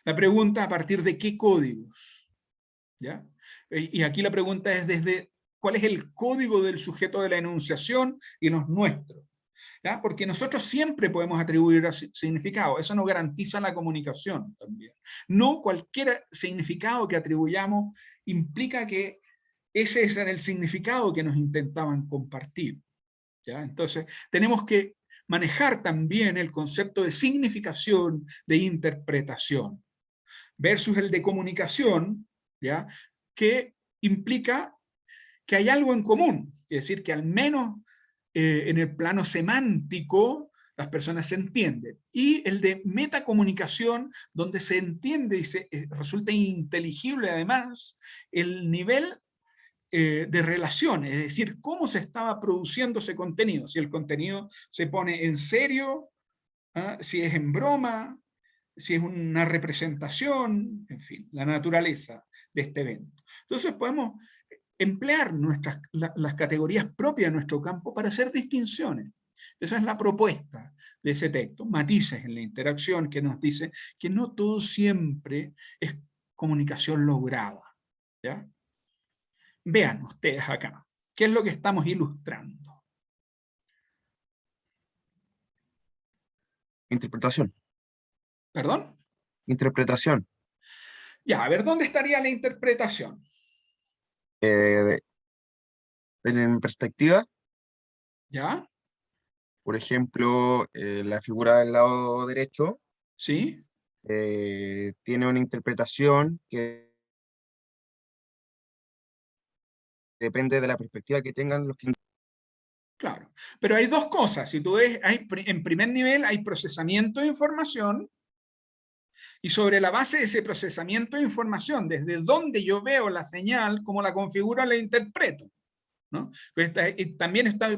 La pregunta, ¿a partir de qué códigos? ¿Ya? Y aquí la pregunta es desde cuál es el código del sujeto de la enunciación y los nuestros. ¿Ya? Porque nosotros siempre podemos atribuir significado, eso nos garantiza la comunicación también. No cualquier significado que atribuyamos implica que ese es el significado que nos intentaban compartir. ¿Ya? Entonces, tenemos que manejar también el concepto de significación, de interpretación, versus el de comunicación, ¿ya? Que implica que hay algo en común, es decir, que al menos en el plano semántico las personas se entienden. Y el de metacomunicación, donde se entiende y resulta inteligible además el nivel de relaciones, es decir, cómo se estaba produciendo ese contenido, si el contenido se pone en serio, ¿ah? Si es en broma, si es una representación, en fin, la naturaleza de este evento. Entonces podemos emplear las categorías propias de nuestro campo para hacer distinciones. Esa es la propuesta de ese texto, matices en la interacción que nos dice que no todo siempre es comunicación lograda. ¿Ya? Vean ustedes acá, ¿qué es lo que estamos ilustrando? Interpretación. ¿Perdón? Interpretación. Ya, a ver, ¿dónde estaría la interpretación? En perspectiva, ¿Ya? por ejemplo, la figura del lado derecho ¿Sí? tiene una interpretación que depende de la perspectiva que tengan los que... Claro. Pero hay dos cosas. Si tú ves, en primer nivel hay procesamiento de información, y sobre la base de ese procesamiento de información, desde donde yo veo la señal, cómo la configuro, la interpreto. ¿No? También está,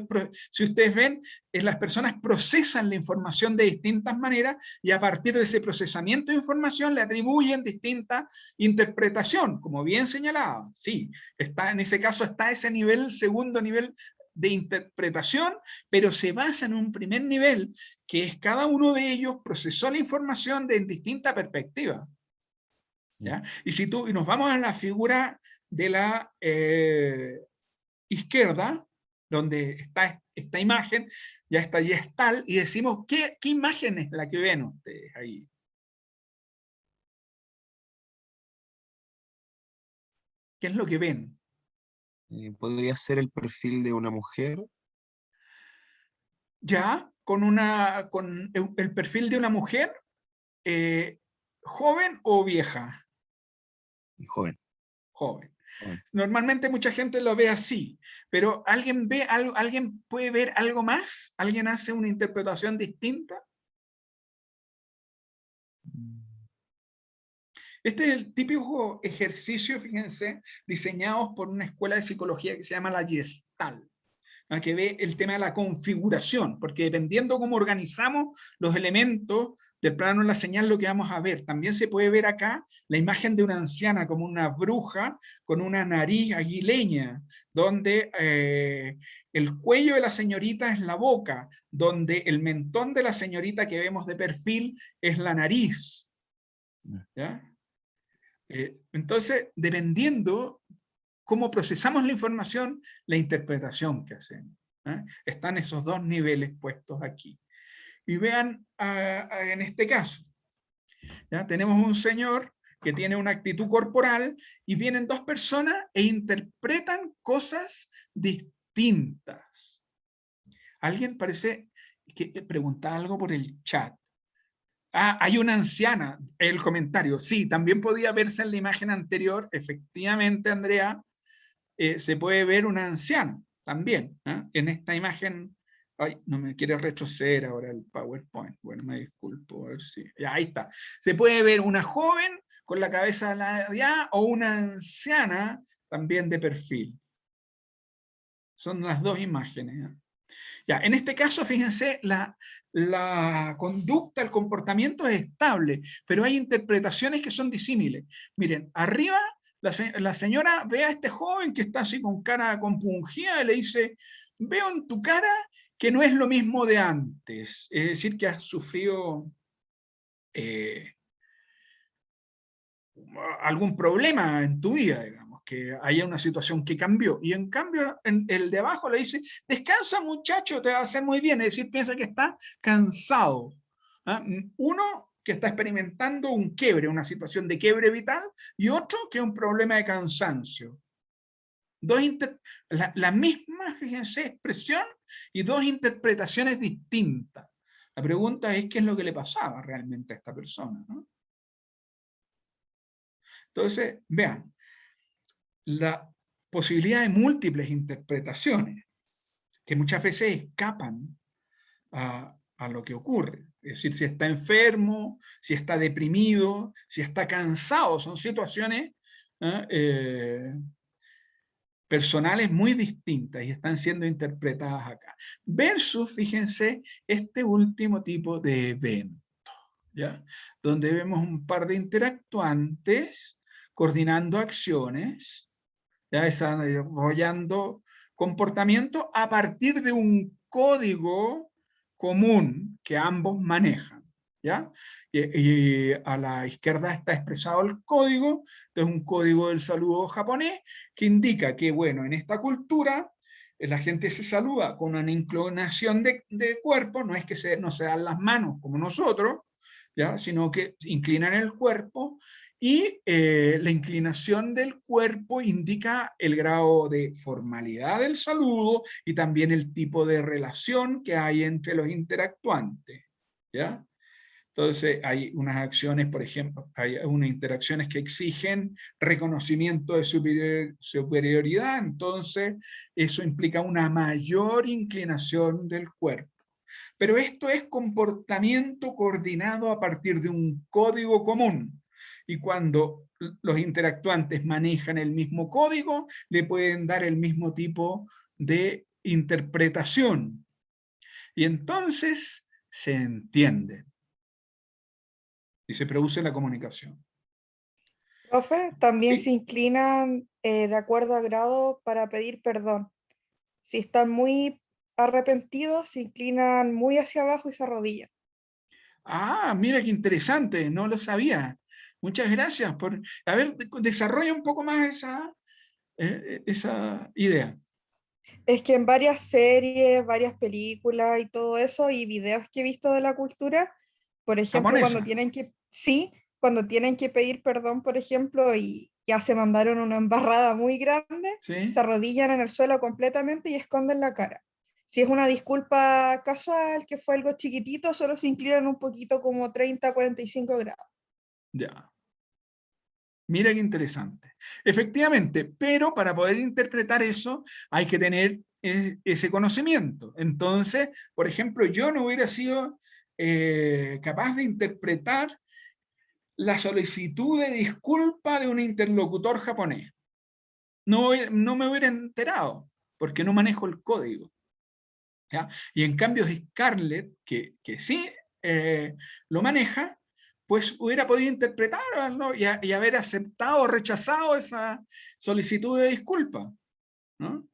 si ustedes ven, las personas procesan la información de distintas maneras y a partir de ese procesamiento de información le atribuyen distinta interpretación, como bien señalaba. Sí, en ese caso está ese nivel, segundo nivel de interpretación, pero se basa en un primer nivel, que es cada uno de ellos procesó la información de distinta perspectiva. ¿Ya? Y nos vamos a la figura de la izquierda, donde está esta imagen, ya está gestal, y decimos, ¿qué imagen es la que ven ustedes ahí? ¿Qué es lo que ven? podría ser el perfil de una mujer. Ya, con el perfil de una mujer, ¿joven o vieja? Joven. Joven. Joven. Normalmente mucha gente lo ve así, pero ¿alguien ve algo, alguien puede ver algo más? ¿Alguien hace una interpretación distinta? Este es el típico ejercicio, fíjense, diseñados por una escuela de psicología que se llama la Gestalt, que ve el tema de la configuración, porque dependiendo cómo organizamos los elementos del plano de la señal, lo que vamos a ver. También se puede ver acá la imagen de una anciana como una bruja con una nariz aguileña, donde el cuello de la señorita es la boca, donde el mentón de la señorita que vemos de perfil es la nariz. ¿Ya? Entonces, dependiendo cómo procesamos la información, la interpretación que hacemos. Están esos dos niveles puestos aquí. Y vean en este caso, ¿ya? Tenemos un señor que tiene una actitud corporal y vienen dos personas e interpretan cosas distintas. Alguien parece que pregunta algo por el chat. Hay una anciana, el comentario, sí, también podía verse en la imagen anterior, efectivamente, Andrea, se puede ver una anciana. también, en esta imagen, ay, no me quiere retroceder ahora el PowerPoint, bueno, me disculpo, a ver si, ya, ahí está. Se puede ver una joven con la cabeza ladeada o una anciana también de perfil. Son las dos imágenes. Ya, en este caso, fíjense, la conducta, el comportamiento es estable, pero hay interpretaciones que son disímiles. Miren, arriba la señora ve a este joven que está así con cara compungida y le dice, veo en tu cara que no es lo mismo de antes. Es decir, que has sufrido algún problema en tu vida, digamos, que haya una situación que cambió. Y en cambio, el de abajo le dice, descansa muchacho, te va a hacer muy bien. Es decir, piensa que está cansado. Uno que está experimentando un quiebre, una situación de quiebre vital, y otro que es un problema de cansancio. La misma, fíjense, expresión y dos interpretaciones distintas. La pregunta es qué es lo que le pasaba realmente a esta persona, ¿no? Entonces, vean, la posibilidad de múltiples interpretaciones que muchas veces escapan a lo que ocurre. Es decir, si está enfermo, si está deprimido, si está cansado, son situaciones personales muy distintas y están siendo interpretadas acá. Versus, fíjense, este último tipo de evento, ¿ya? Donde vemos un par de interactuantes coordinando acciones, ya desarrollando comportamiento a partir de un código común que ambos manejan. ¿Ya? Y a la izquierda está expresado el código, es un código del saludo japonés, que indica que, bueno, en esta cultura la gente se saluda con una inclinación de cuerpo, no es que no se dan las manos como nosotros, ¿ya? Sino que inclinan el cuerpo, y la inclinación del cuerpo indica el grado de formalidad del saludo y también el tipo de relación que hay entre los interactuantes, ¿ya? Entonces hay unas acciones, por ejemplo, hay unas interacciones que exigen reconocimiento de superioridad, entonces eso implica una mayor inclinación del cuerpo. Pero esto es comportamiento coordinado a partir de un código común. Y cuando los interactuantes manejan el mismo código, le pueden dar el mismo tipo de interpretación. Y entonces se entienden. Y se produce la comunicación. Profe, también ¿Sí? se inclinan de acuerdo a grado para pedir perdón. Si están muy arrepentidos, se inclinan muy hacia abajo y se arrodillan. Ah, mira qué interesante, no lo sabía. Muchas gracias por... A ver, desarrolla un poco más esa idea. Es que en varias series, varias películas y todo eso, y videos que he visto de la cultura, por ejemplo, cuando Japonesa, tienen que, sí, cuando tienen que pedir perdón, por ejemplo, y ya se mandaron una embarrada muy grande, se ¿sí? arrodillan en el suelo completamente y esconden la cara. Si es una disculpa casual, que fue algo chiquitito, solo se inclinan un poquito como 30, 45 grados. Ya. Mira qué interesante. Efectivamente, pero para poder interpretar eso hay que tener ese conocimiento. Entonces, por ejemplo, yo no hubiera sido capaz de interpretar la solicitud de disculpa de un interlocutor japonés. No me hubiera enterado, porque no manejo el código, ¿ya? Y en cambio Scarlett, que sí lo maneja, pues hubiera podido interpretarlo y haber aceptado o rechazado esa solicitud de disculpa, ¿no?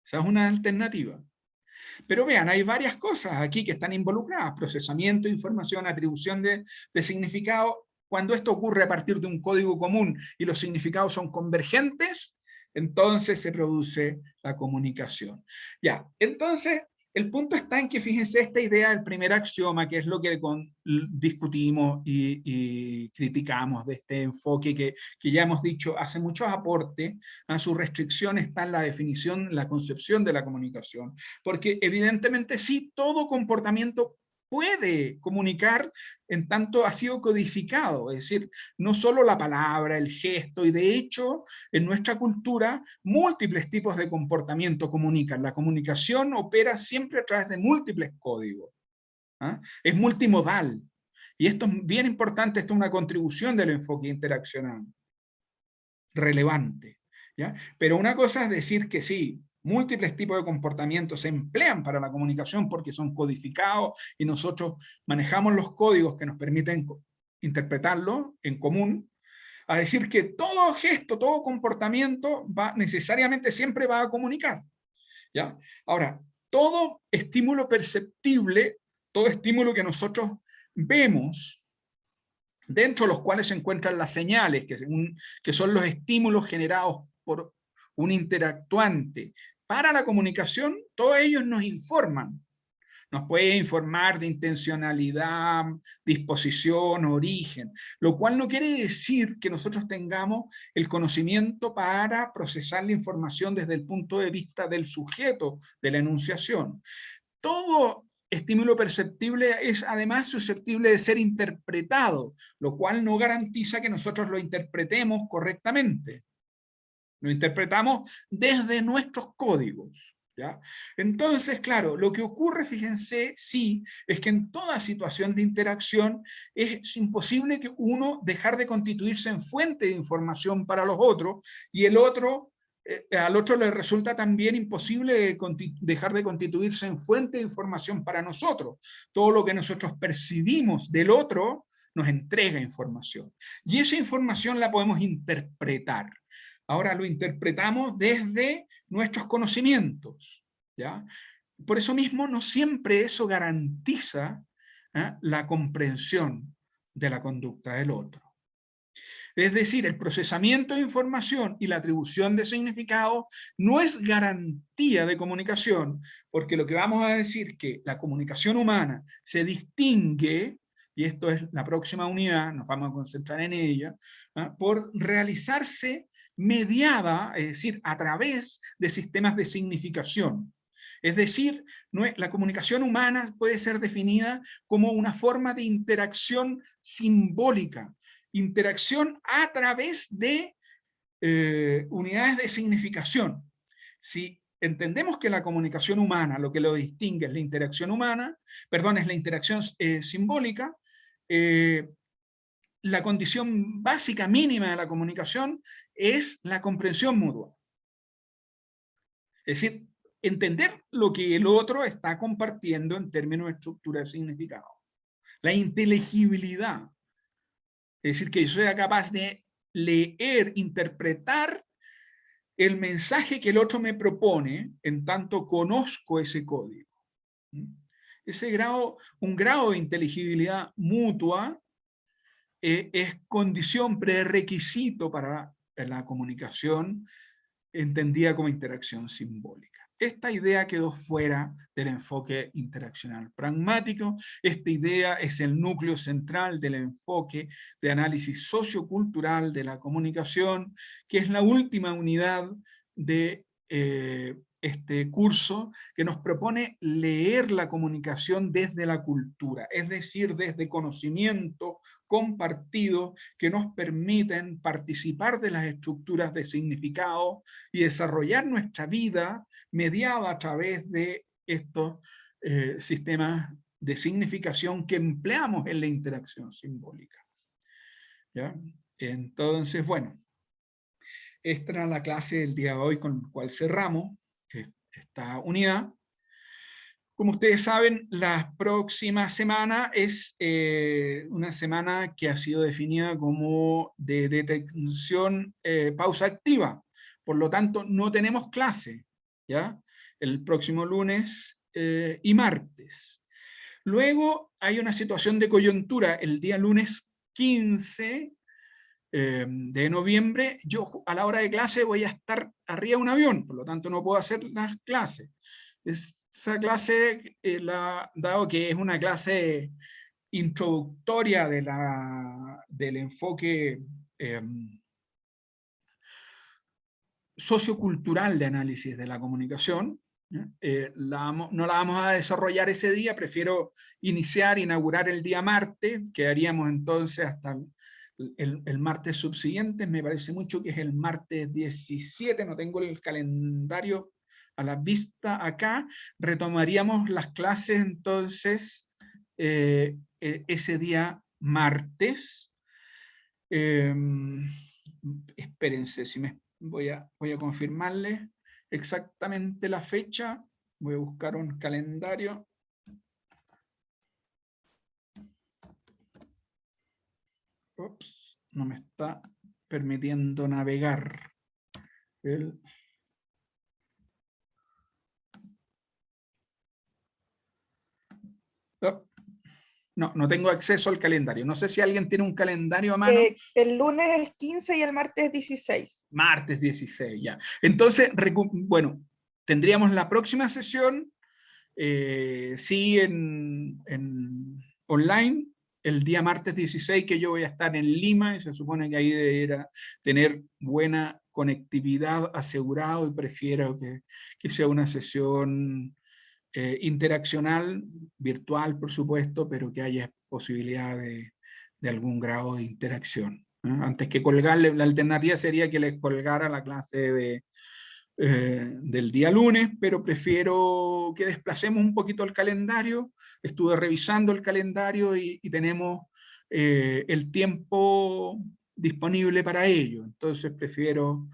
Esa es una alternativa. Pero vean, hay varias cosas aquí que están involucradas: procesamiento de información, atribución de significado. Cuando esto ocurre a partir de un código común y los significados son convergentes, entonces se produce la comunicación. Ya, entonces el punto está en que, fíjense, esta idea del primer axioma, que es lo que discutimos y criticamos de este enfoque que ya hemos dicho hace muchos aportes. A su restricción está en la definición, la concepción de la comunicación, porque evidentemente sí, todo comportamiento puede comunicar en tanto ha sido codificado, es decir, no solo la palabra, el gesto, y de hecho, en nuestra cultura, múltiples tipos de comportamiento comunican. La comunicación opera siempre a través de múltiples códigos. ¿Ah? Es multimodal. Y esto es bien importante, esto es una contribución del enfoque interaccional. Relevante. ¿Ya? Pero una cosa es decir que sí, múltiples tipos de comportamientos se emplean para la comunicación porque son codificados y nosotros manejamos los códigos que nos permiten interpretarlo en común, a decir que todo gesto, todo comportamiento necesariamente siempre va a comunicar. ¿Ya? Ahora, todo estímulo perceptible, todo estímulo que nosotros vemos, dentro de los cuales se encuentran las señales, que son los estímulos generados por un interactuante para la comunicación, todos ellos nos informan. Nos puede informar de intencionalidad, disposición, origen, lo cual no quiere decir que nosotros tengamos el conocimiento para procesar la información desde el punto de vista del sujeto de la enunciación. Todo estímulo perceptible es además susceptible de ser interpretado, lo cual no garantiza que nosotros lo interpretemos correctamente. Lo interpretamos desde nuestros códigos. ¿Ya? Entonces, claro, lo que ocurre, fíjense, sí, es que en toda situación de interacción es imposible que uno dejar de constituirse en fuente de información para los otros, y el otro, al otro le resulta también imposible dejar de constituirse en fuente de información para nosotros. Todo lo que nosotros percibimos del otro nos entrega información, y esa información la podemos interpretar. Ahora lo interpretamos desde nuestros conocimientos, ¿ya? Por eso mismo no siempre eso garantiza la comprensión de la conducta del otro. Es decir, el procesamiento de información y la atribución de significado no es garantía de comunicación, porque lo que vamos a decir que la comunicación humana se distingue, y esto es la próxima unidad, nos vamos a concentrar en ella, por realizarse mediada, es decir, a través de sistemas de significación. Es decir, la comunicación humana puede ser definida como una forma de interacción simbólica, interacción a través de unidades de significación. Si entendemos que la comunicación humana, lo que lo distingue es la interacción humana, perdón, es la interacción simbólica, la condición básica mínima de la comunicación es la comprensión mutua. Es decir, entender lo que el otro está compartiendo en términos de estructura de significado. La inteligibilidad. Es decir, que yo sea capaz de leer, interpretar el mensaje que el otro me propone, en tanto conozco ese código. Ese grado, un grado de inteligibilidad mutua, es condición, prerequisito para la comunicación entendida como interacción simbólica. Esta idea quedó fuera del enfoque interaccional pragmático. Esta idea es el núcleo central del enfoque de análisis sociocultural de la comunicación, que es la última unidad de este curso, que nos propone leer la comunicación desde la cultura, es decir, desde conocimientos compartidos que nos permiten participar de las estructuras de significado y desarrollar nuestra vida mediada a través de estos sistemas de significación que empleamos en la interacción simbólica. ¿Ya? Entonces, bueno, esta era la clase del día de hoy con la cual cerramos esta unidad. Como ustedes saben, la próxima semana es una semana que ha sido definida como de detección pausa activa. Por lo tanto, no tenemos clase, ¿ya? El próximo lunes y martes. Luego hay una situación de coyuntura. El día lunes 15 de noviembre, yo a la hora de clase voy a estar arriba de un avión, por lo tanto no puedo hacer las clases. Esa clase, dado que es una clase introductoria del enfoque sociocultural de análisis de la comunicación, no la vamos a desarrollar ese día, prefiero inaugurar el día martes, quedaríamos entonces hasta el martes subsiguiente, me parece mucho que es el martes 17, no tengo el calendario a la vista acá, retomaríamos las clases entonces ese día martes. Espérense, voy a confirmarles exactamente la fecha, voy a buscar un calendario. Ups, no me está permitiendo navegar. No tengo acceso al calendario. No sé si alguien tiene un calendario a mano. El lunes es 15 y el martes es 16. Martes 16, ya. Entonces, bueno, tendríamos la próxima sesión, sí, en online, el día martes 16, que yo voy a estar en Lima, y se supone que ahí debería tener buena conectividad asegurado, y prefiero que sea una sesión interaccional, virtual por supuesto, pero que haya posibilidad de algún grado de interacción. Antes que colgarle, la alternativa sería que les colgara la clase del día lunes, pero prefiero que desplacemos un poquito el calendario. Estuve revisando el calendario y tenemos el tiempo disponible para ello. Entonces prefiero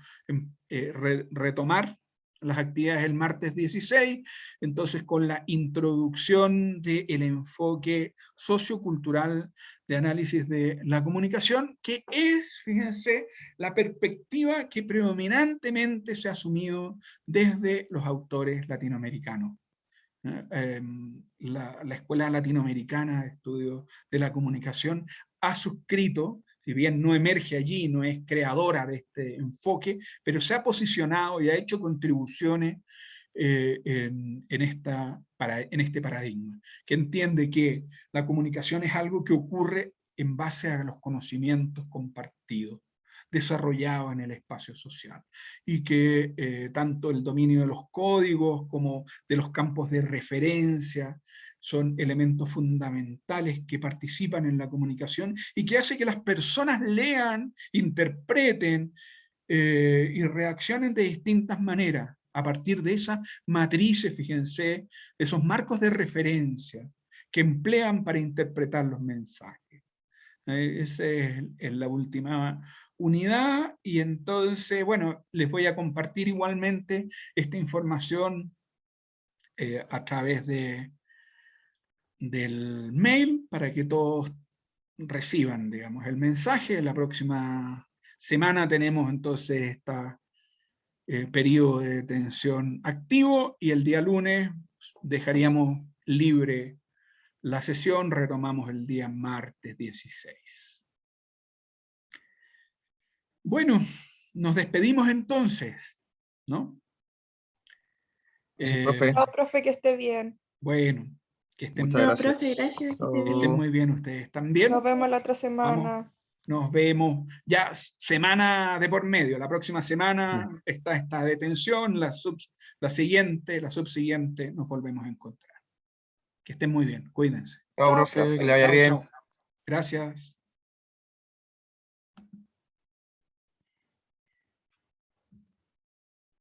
retomar las actividades el martes 16, entonces con la introducción del enfoque sociocultural de análisis de la comunicación, que es, fíjense, la perspectiva que predominantemente se ha asumido desde los autores latinoamericanos. La Escuela Latinoamericana de Estudios de la Comunicación ha suscrito, si bien no emerge allí, no es creadora de este enfoque, pero se ha posicionado y ha hecho contribuciones en este paradigma, que entiende que la comunicación es algo que ocurre en base a los conocimientos compartidos, desarrollado en el espacio social, y que tanto el dominio de los códigos como de los campos de referencia son elementos fundamentales que participan en la comunicación y que hace que las personas lean, interpreten y reaccionen de distintas maneras a partir de esas matrices, fíjense, esos marcos de referencia que emplean para interpretar los mensajes. Esa es la última unidad, y entonces, bueno, les voy a compartir igualmente esta información a través del mail para que todos reciban, digamos, el mensaje. La próxima semana tenemos entonces este periodo de detención activo, y el día lunes dejaríamos libre la sesión, retomamos el día martes 16. Bueno, nos despedimos entonces, ¿no? Profe. No, profe, que esté bien. Bueno, que estén, Muchas gracias. profe, gracias. que estén muy bien ustedes también. Nos vemos la otra semana. Vamos, nos vemos ya semana de por medio. La próxima semana está esta detención, la siguiente, la subsiguiente, nos volvemos a encontrar. Que estén muy bien, cuídense. Chao, profe, que le vaya Chao, bien. chao. Gracias.